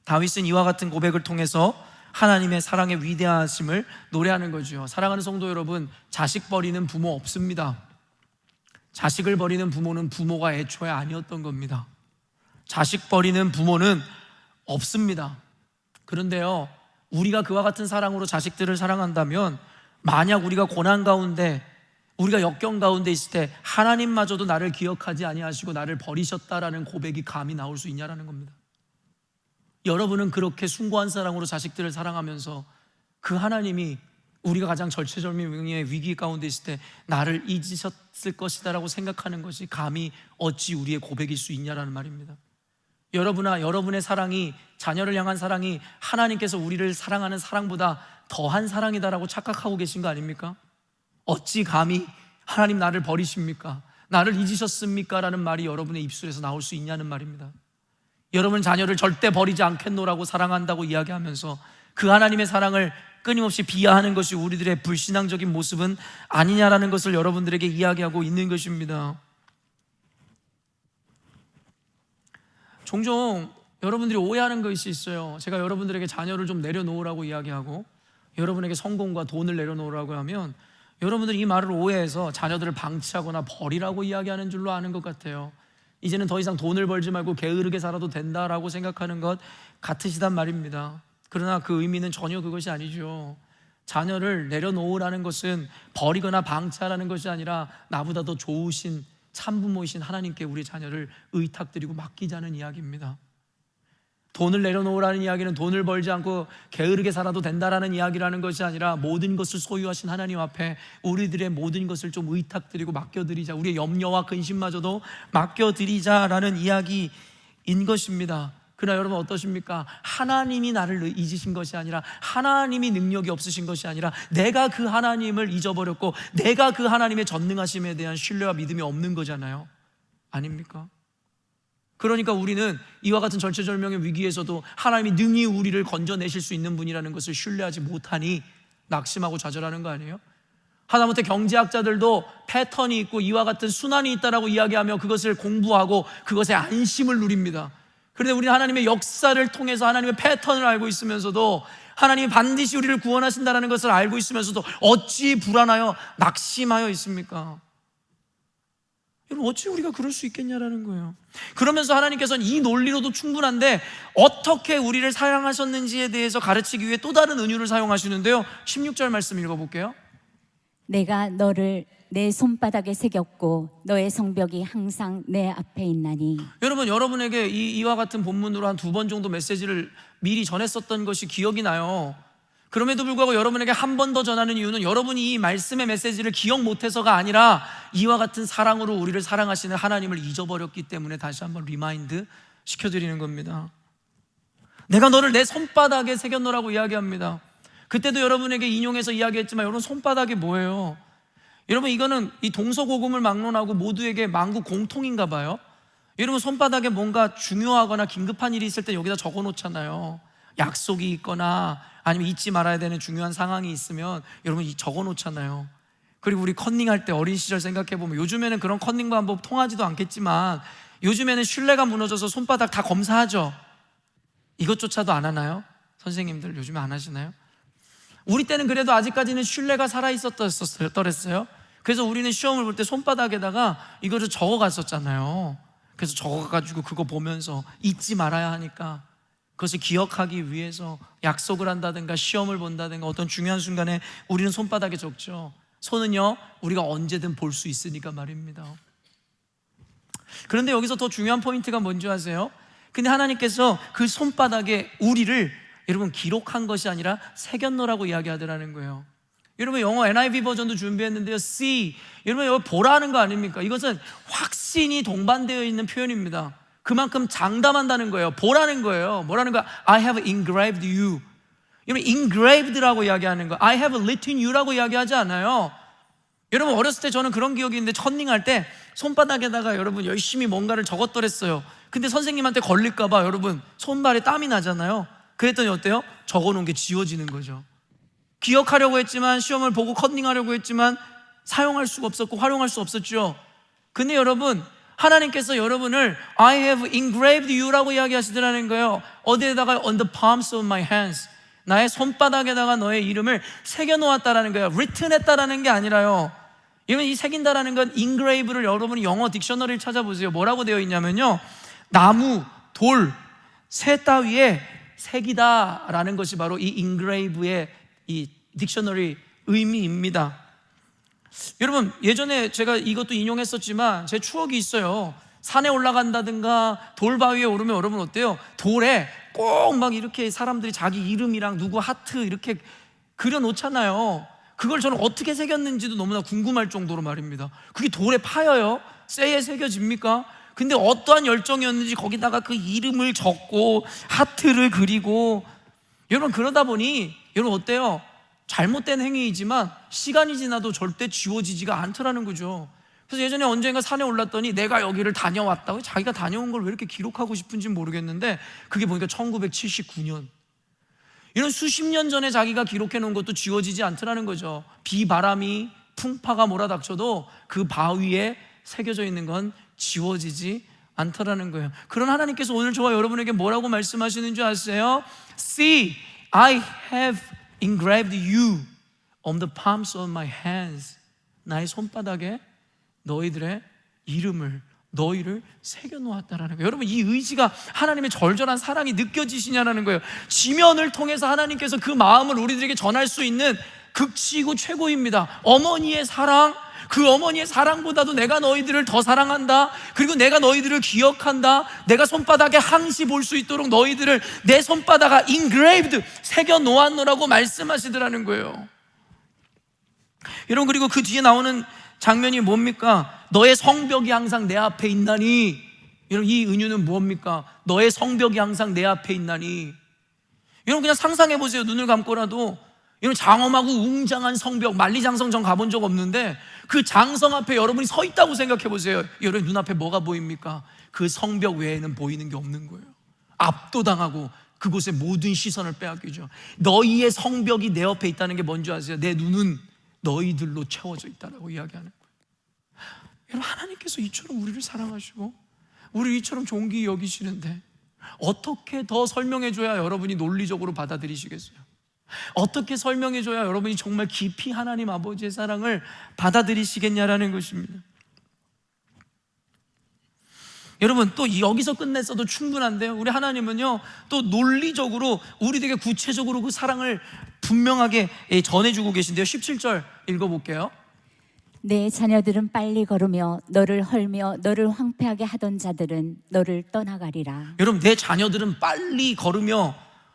다윗은 이와 같은 고백을 통해서 하나님의 사랑의 위대하심을 노래하는 거죠. 사랑하는 성도 여러분, 자식 버리는 부모 없습니다. 자식을 버리는 부모는 부모가 애초에 아니었던 겁니다. 자식 버리는 부모는 없습니다. 그런데요, 우리가 그와 같은 사랑으로 자식들을 사랑한다면 만약 우리가 고난 가운데, 우리가 역경 가운데 있을 때 하나님마저도 나를 기억하지 아니하시고 나를 버리셨다라는 고백이 감히 나올 수 있냐라는 겁니다. 여러분은 그렇게 숭고한 사랑으로 자식들을 사랑하면서 그 하나님이 우리가 가장 절체절명의 위기 가운데 있을 때 나를 잊으셨을 것이다 라고 생각하는 것이 감히 어찌 우리의 고백일 수 있냐라는 말입니다. 여러분아, 여러분의 사랑이, 자녀를 향한 사랑이 하나님께서 우리를 사랑하는 사랑보다 더한 사랑이다라고 착각하고 계신 거 아닙니까? 어찌 감히 하나님 나를 버리십니까? 나를 잊으셨습니까? 라는 말이 여러분의 입술에서 나올 수 있냐는 말입니다. 여러분 자녀를 절대 버리지 않겠노라고 사랑한다고 이야기하면서 그 하나님의 사랑을 끊임없이 비하하는 것이 우리들의 불신앙적인 모습은 아니냐라는 것을 여러분들에게 이야기하고 있는 것입니다. 종종 여러분들이 오해하는 것이 있어요. 제가 여러분들에게 자녀를 좀 내려놓으라고 이야기하고 여러분에게 성공과 돈을 내려놓으라고 하면 여러분들이 이 말을 오해해서 자녀들을 방치하거나 버리라고 이야기하는 줄로 아는 것 같아요. 이제는 더 이상 돈을 벌지 말고 게으르게 살아도 된다라고 생각하는 것 같으시단 말입니다. 그러나 그 의미는 전혀 그것이 아니죠. 자녀를 내려놓으라는 것은 버리거나 방치하라는 것이 아니라 나보다 더 좋으신 참부모이신 하나님께 우리 자녀를 의탁드리고 맡기자는 이야기입니다. 돈을 내려놓으라는 이야기는 돈을 벌지 않고 게으르게 살아도 된다라는 이야기라는 것이 아니라 모든 것을 소유하신 하나님 앞에 우리들의 모든 것을 좀 의탁드리고 맡겨드리자, 우리의 염려와 근심마저도 맡겨드리자라는 이야기인 것입니다. 그러나 여러분 어떠십니까? 하나님이 나를 잊으신 것이 아니라, 하나님이 능력이 없으신 것이 아니라 내가 그 하나님을 잊어버렸고 내가 그 하나님의 전능하심에 대한 신뢰와 믿음이 없는 거잖아요. 아닙니까? 그러니까 우리는 이와 같은 절체절명의 위기에서도 하나님이 능히 우리를 건져내실 수 있는 분이라는 것을 신뢰하지 못하니 낙심하고 좌절하는 거 아니에요? 하다못해 경제학자들도 패턴이 있고 이와 같은 순환이 있다라고 이야기하며 그것을 공부하고 그것에 안심을 누립니다. 그런데 우리는 하나님의 역사를 통해서 하나님의 패턴을 알고 있으면서도, 하나님이 반드시 우리를 구원하신다는 것을 알고 있으면서도 어찌 불안하여 낙심하여 있습니까? 여러분, 어찌 우리가 그럴 수 있겠냐라는 거예요. 그러면서 하나님께서는 이 논리로도 충분한데 어떻게 우리를 사랑하셨는지에 대해서 가르치기 위해 또 다른 은유를 사용하시는데요, 16절 말씀 읽어볼게요. 내가 너를 내 손바닥에 새겼고 너의 성벽이 항상 내 앞에 있나니. 여러분, 여러분에게 이와 같은 본문으로 한 2번 정도 메시지를 미리 전했었던 것이 기억이 나요. 그럼에도 불구하고 여러분에게 한 번 더 전하는 이유는 여러분이 이 말씀의 메시지를 기억 못해서가 아니라 이와 같은 사랑으로 우리를 사랑하시는 하나님을 잊어버렸기 때문에 다시 한번 리마인드 시켜드리는 겁니다. 내가 너를 내 손바닥에 새겨놓으라고 이야기합니다. 그때도 여러분에게 인용해서 이야기했지만 여러분, 손바닥이 뭐예요? 여러분, 이거는 이 동서고금을 막론하고 모두에게 만국 공통인가 봐요. 여러분, 손바닥에 뭔가 중요하거나 긴급한 일이 있을 때 여기다 적어 놓잖아요. 약속이 있거나 아니면 잊지 말아야 되는 중요한 상황이 있으면 여러분 적어 놓잖아요. 그리고 우리 컨닝할 때 어린 시절 생각해보면, 요즘에는 그런 컨닝 방법 통하지도 않겠지만 요즘에는 신뢰가 무너져서 손바닥 다 검사하죠. 이것조차도 안 하나요? 선생님들 요즘에 안 하시나요? 우리 때는 그래도 아직까지는 신뢰가 살아있었더랬어요. 그래서 우리는 시험을 볼 때 손바닥에다가 이거를 적어 갔었잖아요. 그래서 적어가지고 그거 보면서 잊지 말아야 하니까 그것을 기억하기 위해서 약속을 한다든가 시험을 본다든가 어떤 중요한 순간에 우리는 손바닥에 적죠. 손은요, 우리가 언제든 볼 수 있으니까 말입니다. 그런데 여기서 더 중요한 포인트가 뭔지 아세요? 근데 하나님께서 그 손바닥에 우리를 여러분 기록한 것이 아니라 새겨놓으라고 이야기하더라는 거예요. 여러분, 영어 NIV 버전도 준비했는데요, see, 여러분 여기 보라는 거 아닙니까? 이것은 확신이 동반되어 있는 표현입니다. 그만큼 장담한다는 거예요. 보라는 거예요. 뭐라는 거야? I have engraved you. 여러분, engraved라고 이야기하는 거, I have written you라고 이야기하지 않아요. 여러분, 어렸을 때 저는 그런 기억이 있는데, 컨닝할 때 손바닥에다가 여러분 열심히 뭔가를 적었더랬어요. 근데 선생님한테 걸릴까봐 여러분 손발에 땀이 나잖아요. 그랬더니 어때요? 적어놓은 게 지워지는 거죠. 기억하려고 했지만, 시험을 보고 컨닝하려고 했지만 사용할 수가 없었고 활용할 수 없었죠. 근데 여러분, 하나님께서 여러분을 I have engraved you라고 이야기하시더라는 거예요. 어디에다가? On the palms of my hands, 나의 손바닥에다가 너의 이름을 새겨놓았다라는 거예요. written 했다라는 게 아니라요. 여러분, 이 새긴다라는 건 engrave를 여러분이 영어 딕셔너리를 찾아보세요. 뭐라고 되어 있냐면요, 나무, 돌, 새 따위에 새기다라는 것이 바로 이 engrave의 이 딕셔너리 의미입니다. 여러분, 예전에 제가 이것도 인용했었지만 제 추억이 있어요. 산에 올라간다든가 돌바위에 오르면 여러분 어때요? 돌에 꼭 막 이렇게 사람들이 자기 이름이랑 누구 하트 이렇게 그려놓잖아요. 그걸 저는 어떻게 새겼는지도 너무나 궁금할 정도로 말입니다. 그게 돌에 파여요? 쇠에 새겨집니까? 근데 어떠한 열정이었는지 거기다가 그 이름을 적고 하트를 그리고, 여러분 그러다 보니 여러분 어때요? 잘못된 행위이지만 시간이 지나도 절대 지워지지가 않더라는 거죠. 그래서 예전에 언젠가 산에 올랐더니 내가 여기를 다녀왔다고, 자기가 다녀온 걸 왜 이렇게 기록하고 싶은지 모르겠는데 그게 보니까 1979년, 이런 수십 년 전에 자기가 기록해 놓은 것도 지워지지 않더라는 거죠. 비바람이 풍파가 몰아닥쳐도 그 바위에 새겨져 있는 건 지워지지 않더라는 거예요. 그런 하나님께서 오늘 저와 여러분에게 뭐라고 말씀하시는 줄 아세요? See, I have engraved you on the palms of my hands. 나의 손바닥에 너희들의 이름을, 너희를 새겨놓았다라는 거예요. 여러분, 이 의지가 하나님의 절절한 사랑이 느껴지시냐라는 거예요. 지면을 통해서 하나님께서 그 마음을 우리들에게 전할 수 있는 극치고 최고입니다. 어머니의 사랑, 그 어머니의 사랑보다도 내가 너희들을 더 사랑한다. 그리고 내가 너희들을 기억한다. 내가 손바닥에 항시 볼 수 있도록 너희들을 내 손바닥에 engraved, 새겨 놓았노라고 말씀하시더라는 거예요. 여러분, 그리고 그 뒤에 나오는 장면이 뭡니까? 너의 성벽이 항상 내 앞에 있나니. 여러분, 이 은유는 뭡니까? 너의 성벽이 항상 내 앞에 있나니. 여러분, 그냥 상상해 보세요. 눈을 감고라도. 여러분, 장엄하고 웅장한 성벽, 만리장성 전 가본 적 없는데 그 장성 앞에 여러분이 서 있다고 생각해 보세요. 여러분, 눈앞에 뭐가 보입니까? 그 성벽 외에는 보이는 게 없는 거예요. 압도당하고 그곳의 모든 시선을 빼앗기죠. 너희의 성벽이 내 옆에 있다는 게 뭔지 아세요? 내 눈은 너희들로 채워져 있다라고 이야기하는 거예요. 여러분, 하나님께서 이처럼 우리를 사랑하시고 우리를 이처럼 존귀히 여기시는데 어떻게 더 설명해줘야 여러분이 논리적으로 받아들이시겠어요? 어떻게 설명해줘야 여러분이 정말 깊이 하나님 아버지의 사랑을 받아들이시겠냐라는 것입니다. 여러분, 또 여기서 끝냈어도 충분한데요, 우리 하나님은요 또 논리적으로 우리에게 구체적으로 그 사랑을 분명하게 전해주고 계신데요. 17절 읽어볼게요. 내 자녀들은 빨리 걸으며 너를 헐며 너를 황폐하게 하던 자들은 너를 떠나가리라. 여러분, 내 자녀들은 빨리 걸으며,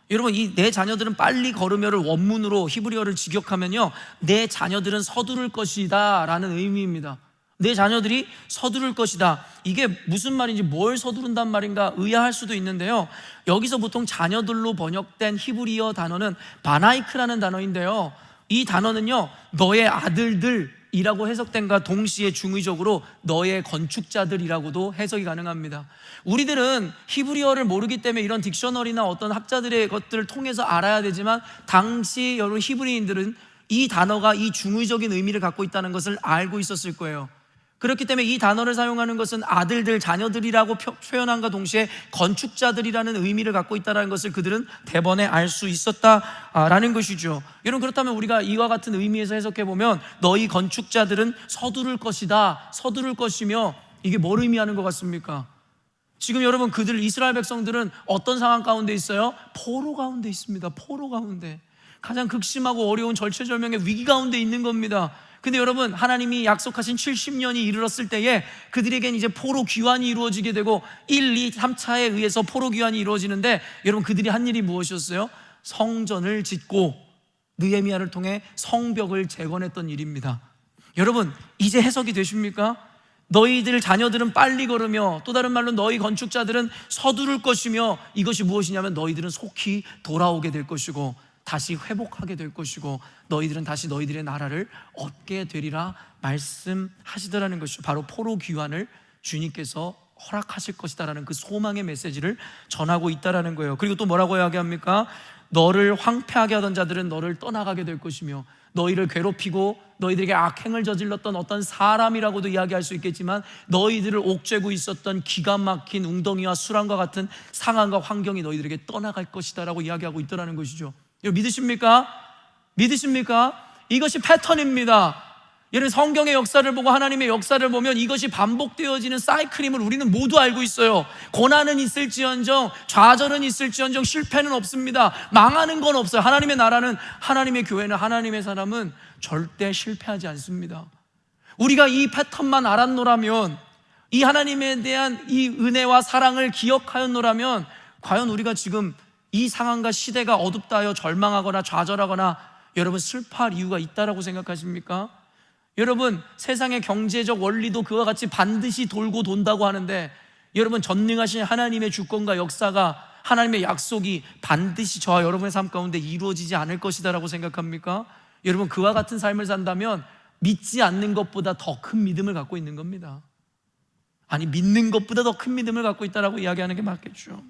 여러분, 이 내 자녀들은 빨리 걸으며를 원문으로 히브리어를 직역하면요, 내 자녀들은 서두를 것이다 라는 의미입니다. 내 자녀들이 서두를 것이다. 이게 무슨 말인지, 뭘 서두른단 말인가 의아할 수도 있는데요, 여기서 보통 자녀들로 번역된 히브리어 단어는 바나이크라는 단어인데요, 이 단어는요 너의 아들들이라고 해석된과 동시에 중의적으로 너의 건축자들이라고도 해석이 가능합니다. 우리들은 히브리어를 모르기 때문에 이런 딕셔너리나 어떤 학자들의 것들을 통해서 알아야 되지만, 당시 여러분 히브리인들은 이 단어가 이 중의적인 의미를 갖고 있다는 것을 알고 있었을 거예요. 그렇기 때문에 이 단어를 사용하는 것은 아들들, 자녀들이라고 표현함과 동시에 건축자들이라는 의미를 갖고 있다는 것을 그들은 대번에 알 수 있었다라는 것이죠. 여러분, 그렇다면 우리가 이와 같은 의미에서 해석해보면 너희 건축자들은 서두를 것이다, 서두를 것이며, 이게 뭘 의미하는 것 같습니까? 지금 여러분, 그들 이스라엘 백성들은 어떤 상황 가운데 있어요? 포로 가운데 있습니다. 포로 가운데 가장 극심하고 어려운 절체절명의 위기 가운데 있는 겁니다. 근데 여러분, 하나님이 약속하신 70년이 이르렀을 때에 그들에겐 이제 포로 귀환이 이루어지게 되고 1, 2, 3차에 의해서 포로 귀환이 이루어지는데, 여러분, 그들이 한 일이 무엇이었어요? 성전을 짓고 느헤미야를 통해 성벽을 재건했던 일입니다. 여러분, 이제 해석이 되십니까? 너희들 자녀들은 빨리 걸으며, 또 다른 말로 너희 건축자들은 서두를 것이며, 이것이 무엇이냐면 너희들은 속히 돌아오게 될 것이고 다시 회복하게 될 것이고 너희들은 다시 너희들의 나라를 얻게 되리라 말씀하시더라는 것이죠. 바로 포로 귀환을 주님께서 허락하실 것이다라는 그 소망의 메시지를 전하고 있다라는 거예요. 그리고 또 뭐라고 이야기합니까? 너를 황폐하게 하던 자들은 너를 떠나가게 될 것이며, 너희를 괴롭히고 너희들에게 악행을 저질렀던 어떤 사람이라고도 이야기할 수 있겠지만, 너희들을 옥죄고 있었던 기가 막힌 웅덩이와 수랑과 같은 상황과 환경이 너희들에게 떠나갈 것이다라고 이야기하고 있더라는 것이죠. 여러분, 믿으십니까? 믿으십니까? 이것이 패턴입니다. 여러분, 성경의 역사를 보고 하나님의 역사를 보면 이것이 반복되어지는 사이클임을 우리는 모두 알고 있어요. 고난은 있을지언정, 좌절은 있을지언정 실패는 없습니다. 망하는 건 없어요. 하나님의 나라는, 하나님의 교회는, 하나님의 사람은 절대 실패하지 않습니다. 우리가 이 패턴만 알았노라면, 이 하나님에 대한 이 은혜와 사랑을 기억하였노라면, 과연 우리가 지금 이 상황과 시대가 어둡다 하여 절망하거나 좌절하거나 여러분 슬퍼할 이유가 있다라고 생각하십니까? 여러분, 세상의 경제적 원리도 그와 같이 반드시 돌고 돈다고 하는데, 여러분, 전능하신 하나님의 주권과 역사가, 하나님의 약속이 반드시 저와 여러분의 삶 가운데 이루어지지 않을 것이다라고 생각합니까? 여러분, 그와 같은 삶을 산다면 믿지 않는 것보다 더 큰 믿음을 갖고 있는 겁니다. 아니, 믿는 것보다 더 큰 믿음을 갖고 있다라고 이야기하는 게 맞겠죠.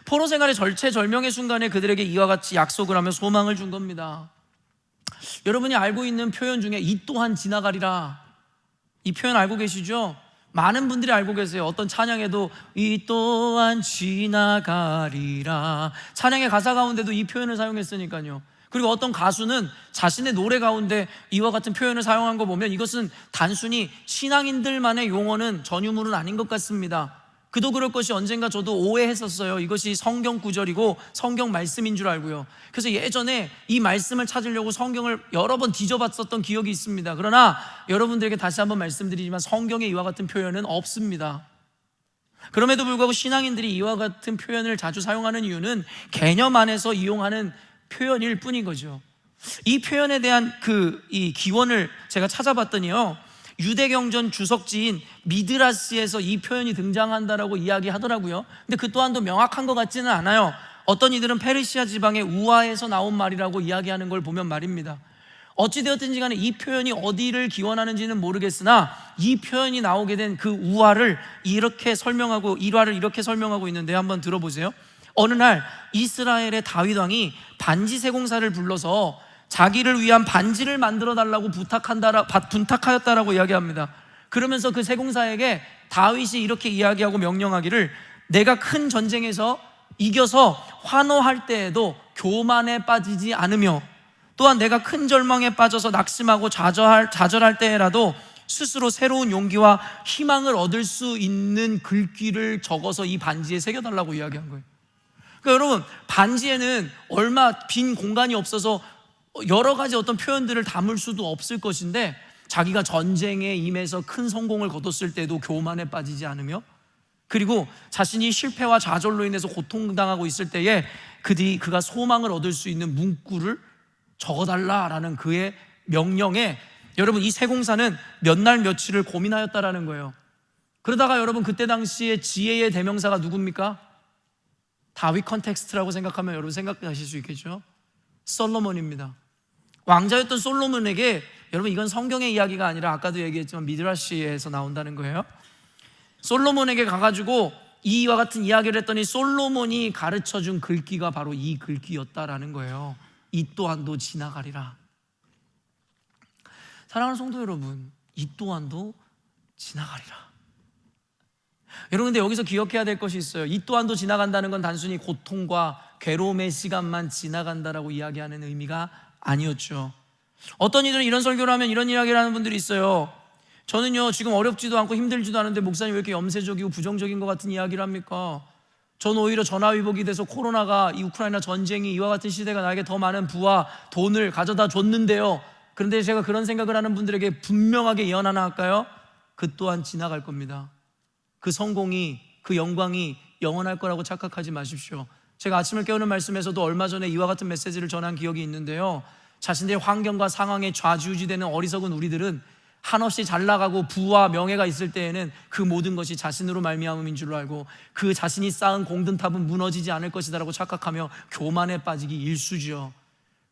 포로 생활의 절체절명의 순간에 그들에게 이와 같이 약속을 하며 소망을 준 겁니다. 여러분이 알고 있는 표현 중에 이 또한 지나가리라, 이 표현 알고 계시죠? 많은 분들이 알고 계세요. 어떤 찬양에도 이 또한 지나가리라, 찬양의 가사 가운데도 이 표현을 사용했으니까요. 그리고 어떤 가수는 자신의 노래 가운데 이와 같은 표현을 사용한 거 보면 이것은 단순히 신앙인들만의 용어는 전유물은 아닌 것 같습니다. 그도 그럴 것이 언젠가 저도 오해했었어요. 이것이 성경 구절이고 성경 말씀인 줄 알고요. 그래서 예전에 이 말씀을 찾으려고 성경을 여러 번 뒤져봤었던 기억이 있습니다. 그러나 여러분들에게 다시 한번 말씀드리지만 성경에 이와 같은 표현은 없습니다. 그럼에도 불구하고 신앙인들이 이와 같은 표현을 자주 사용하는 이유는 개념 안에서 이용하는 표현일 뿐인 거죠. 이 표현에 대한 이 기원을 제가 찾아봤더니요, 유대경전 주석지인 미드라시에서 이 표현이 등장한다라고 이야기하더라고요. 근데 그 또한도 명확한 것 같지는 않아요. 어떤 이들은 페르시아 지방의 우아에서 나온 말이라고 이야기하는 걸 보면 말입니다. 어찌되었든지 간에 이 표현이 어디를 기원하는지는 모르겠으나 이 표현이 나오게 된 그 우아를 이렇게 설명하고, 일화를 이렇게 설명하고 있는데 한번 들어보세요. 어느 날 이스라엘의 다윗 왕이 반지 세공사를 불러서 자기를 위한 반지를 만들어 달라고 부탁하였다라고 이야기합니다. 그러면서 그 세공사에게 다윗이 이렇게 이야기하고 명령하기를, 내가 큰 전쟁에서 이겨서 환호할 때에도 교만에 빠지지 않으며, 또한 내가 큰 절망에 빠져서 낙심하고 좌절할 때라도 스스로 새로운 용기와 희망을 얻을 수 있는 글귀를 적어서 이 반지에 새겨달라고 이야기한 거예요. 그러니까 여러분, 반지에는 얼마 빈 공간이 없어서 여러 가지 어떤 표현들을 담을 수도 없을 것인데, 자기가 전쟁에 임해서 큰 성공을 거뒀을 때도 교만에 빠지지 않으며, 그리고 자신이 실패와 좌절로 인해서 고통당하고 있을 때에 그가 소망을 얻을 수 있는 문구를 적어달라라는 그의 명령에, 여러분, 이 세공사는 몇 날 며칠을 고민하였다라는 거예요. 그러다가 여러분, 그때 당시에 지혜의 대명사가 누굽니까? 다윗 컨텍스트라고 생각하면 여러분 생각하실 수 있겠죠? 솔로몬입니다. 왕자였던 솔로몬에게, 여러분 이건 성경의 이야기가 아니라 아까도 얘기했지만 미드라시에서 나온다는 거예요. 솔로몬에게 가가지고 이와 같은 이야기를 했더니 솔로몬이 가르쳐준 글귀가 바로 이 글귀였다라는 거예요. 이 또한도 지나가리라. 사랑하는 성도 여러분, 이 또한도 지나가리라. 여러분, 근데 여기서 기억해야 될 것이 있어요. 이 또한도 지나간다는 건 단순히 고통과 괴로움의 시간만 지나간다라고 이야기하는 의미가 아니었죠. 어떤 이들은 이런 설교를 하면 이런 이야기를 하는 분들이 있어요. 저는요, 지금 어렵지도 않고 힘들지도 않은데 목사님 왜 이렇게 염세적이고 부정적인 것 같은 이야기를 합니까? 저는 오히려 전화위복이 돼서 코로나가, 이 우크라이나 전쟁이, 이와 같은 시대가 나에게 더 많은 부와 돈을 가져다 줬는데요. 그런데 제가 그런 생각을 하는 분들에게 분명하게 예언 하나 할까요? 그 또한 지나갈 겁니다. 그 성공이, 그 영광이 영원할 거라고 착각하지 마십시오. 제가 아침을 깨우는 말씀에서도 얼마 전에 이와 같은 메시지를 전한 기억이 있는데요, 자신들의 환경과 상황에 좌지우지되는 어리석은 우리들은 한없이 잘 나가고 부와 명예가 있을 때에는 그 모든 것이 자신으로 말미암음인 줄로 알고 그 자신이 쌓은 공든탑은 무너지지 않을 것이다라고 착각하며 교만에 빠지기 일쑤죠.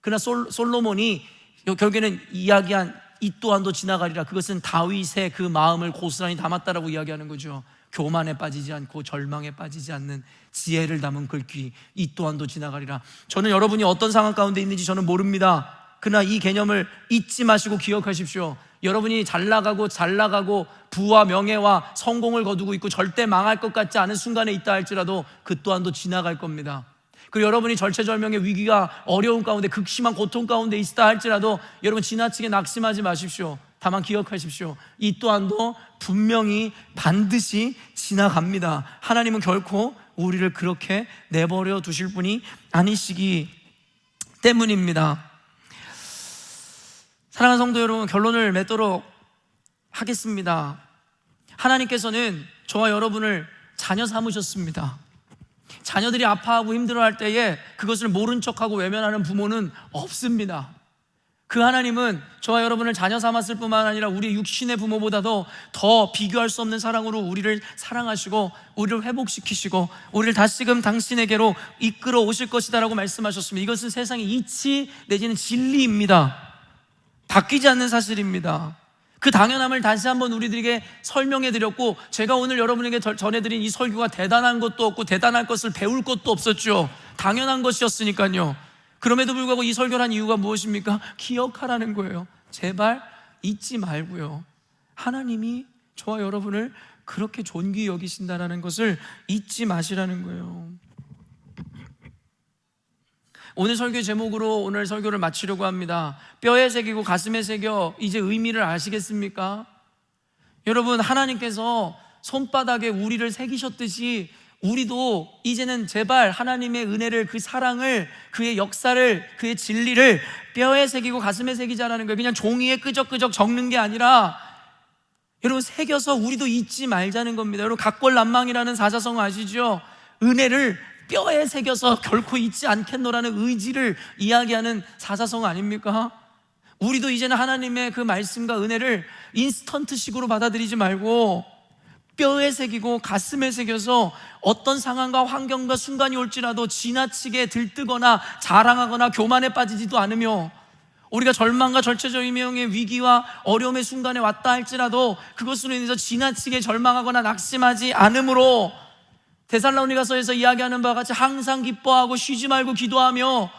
그러나 솔로몬이 결국에는 이야기한 이 또한도 지나가리라, 그것은 다윗의 그 마음을 고스란히 담았다라고 이야기하는 거죠. 교만에 빠지지 않고 절망에 빠지지 않는 지혜를 담은 글귀, 이 또한도 지나가리라. 저는 여러분이 어떤 상황 가운데 있는지 저는 모릅니다. 그러나 이 개념을 잊지 마시고 기억하십시오. 여러분이 잘 나가고 부와 명예와 성공을 거두고 있고 절대 망할 것 같지 않은 순간에 있다 할지라도 그 또한도 지나갈 겁니다. 그리고 여러분이 절체절명의 위기가, 어려운 가운데, 극심한 고통 가운데 있다 할지라도 여러분 지나치게 낙심하지 마십시오. 다만 기억하십시오. 이 또한도 분명히 반드시 지나갑니다. 하나님은 결코 우리를 그렇게 내버려 두실 분이 아니시기 때문입니다. 사랑하는 성도 여러분, 결론을 맺도록 하겠습니다. 하나님께서는 저와 여러분을 자녀 삼으셨습니다. 자녀들이 아파하고 힘들어할 때에 그것을 모른 척하고 외면하는 부모는 없습니다. 그 하나님은 저와 여러분을 자녀 삼았을 뿐만 아니라 우리 육신의 부모보다도 더 비교할 수 없는 사랑으로 우리를 사랑하시고 우리를 회복시키시고 우리를 다시금 당신에게로 이끌어 오실 것이다 라고 말씀하셨습니다. 이것은 세상의 이치 내지는 진리입니다. 바뀌지 않는 사실입니다. 그 당연함을 다시 한번 우리들에게 설명해 드렸고, 제가 오늘 여러분에게 전해드린 이 설교가 대단한 것도 없고 대단할 것을 배울 것도 없었죠. 당연한 것이었으니까요. 그럼에도 불구하고 이 설교를 한 이유가 무엇입니까? 기억하라는 거예요. 제발 잊지 말고요, 하나님이 저와 여러분을 그렇게 존귀히 여기신다라는 것을 잊지 마시라는 거예요. 오늘 설교 제목으로 오늘 설교를 마치려고 합니다. 뼈에 새기고 가슴에 새겨. 이제 의미를 아시겠습니까? 여러분, 하나님께서 손바닥에 우리를 새기셨듯이 우리도 이제는 제발 하나님의 은혜를, 그 사랑을, 그의 역사를, 그의 진리를 뼈에 새기고 가슴에 새기자라는 거예요. 그냥 종이에 끄적끄적 적는 게 아니라 여러분, 새겨서 우리도 잊지 말자는 겁니다. 여러분, 각골난망이라는 사자성 아시죠? 은혜를 뼈에 새겨서 결코 잊지 않겠노라는 의지를 이야기하는 사자성 아닙니까? 우리도 이제는 하나님의 그 말씀과 은혜를 인스턴트식으로 받아들이지 말고 뼈에 새기고 가슴에 새겨서 어떤 상황과 환경과 순간이 올지라도 지나치게 들뜨거나 자랑하거나 교만에 빠지지도 않으며, 우리가 절망과 절체절명의 위기와 어려움의 순간에 왔다 할지라도 그것으로 인해서 지나치게 절망하거나 낙심하지 않으므로, 데살로니가서에서 이야기하는 바와 같이 항상 기뻐하고 쉬지 말고 기도하며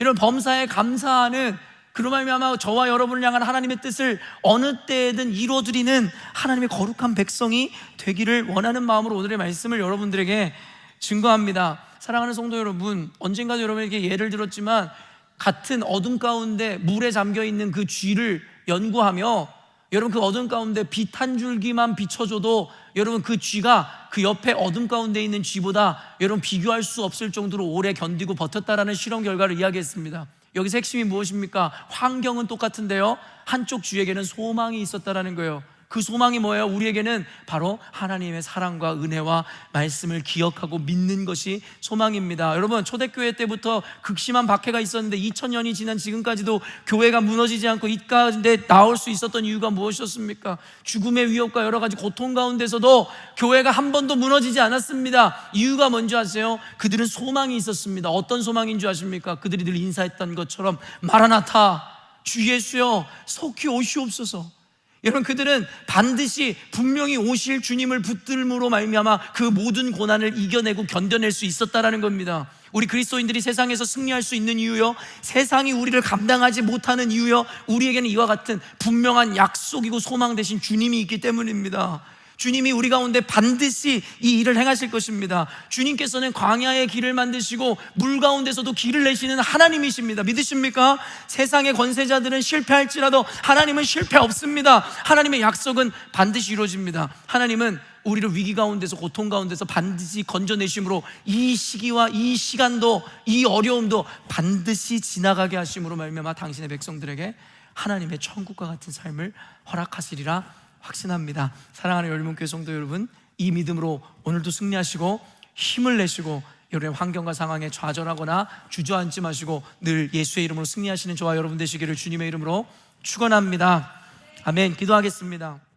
이런 범사에 감사하는, 그로 말미암아 저와 여러분을 향한 하나님의 뜻을 어느 때에든 이루어드리는 하나님의 거룩한 백성이 되기를 원하는 마음으로 오늘의 말씀을 여러분들에게 증거합니다. 사랑하는 성도 여러분, 언젠가도 여러분에게 예를 들었지만 같은 어둠 가운데 물에 잠겨있는 그 쥐를 연구하며, 여러분 그 어둠 가운데 빛 한 줄기만 비춰줘도 여러분 그 쥐가 그 옆에 어둠 가운데 있는 쥐보다 여러분 비교할 수 없을 정도로 오래 견디고 버텼다라는 실험 결과를 이야기했습니다. 여기서 핵심이 무엇입니까? 환경은 똑같은데요, 한쪽 쥐에게는 소망이 있었다라는 거예요. 그 소망이 뭐예요? 우리에게는 바로 하나님의 사랑과 은혜와 말씀을 기억하고 믿는 것이 소망입니다. 여러분, 초대교회 때부터 극심한 박해가 있었는데 2000년이 지난 지금까지도 교회가 무너지지 않고 이 가운데 나올 수 있었던 이유가 무엇이었습니까? 죽음의 위협과 여러 가지 고통 가운데서도 교회가 한 번도 무너지지 않았습니다. 이유가 뭔지 아세요? 그들은 소망이 있었습니다. 어떤 소망인 줄 아십니까? 그들이 늘 인사했던 것처럼 마라나타, 주 예수여 속히 오시옵소서. 여러분, 그들은 반드시 분명히 오실 주님을 붙들므로 말미암아 그 모든 고난을 이겨내고 견뎌낼 수 있었다라는 겁니다. 우리 그리스도인들이 세상에서 승리할 수 있는 이유요, 세상이 우리를 감당하지 못하는 이유요, 우리에게는 이와 같은 분명한 약속이고 소망 대신 주님이 있기 때문입니다. 주님이 우리 가운데 반드시 이 일을 행하실 것입니다. 주님께서는 광야의 길을 만드시고 물 가운데서도 길을 내시는 하나님이십니다. 믿으십니까? 세상의 권세자들은 실패할지라도 하나님은 실패 없습니다. 하나님의 약속은 반드시 이루어집니다. 하나님은 우리를 위기 가운데서, 고통 가운데서 반드시 건져내심으로 이 시기와 이 시간도, 이 어려움도 반드시 지나가게 하심으로 말미암아 당신의 백성들에게 하나님의 천국과 같은 삶을 허락하시리라 확신합니다. 사랑하는 열문교회 성도 여러분, 이 믿음으로 오늘도 승리하시고 힘을 내시고 여러분의 환경과 상황에 좌절하거나 주저앉지 마시고 늘 예수의 이름으로 승리하시는 저와 여러분 되시기를 주님의 이름으로 축원합니다. 아멘. 기도하겠습니다.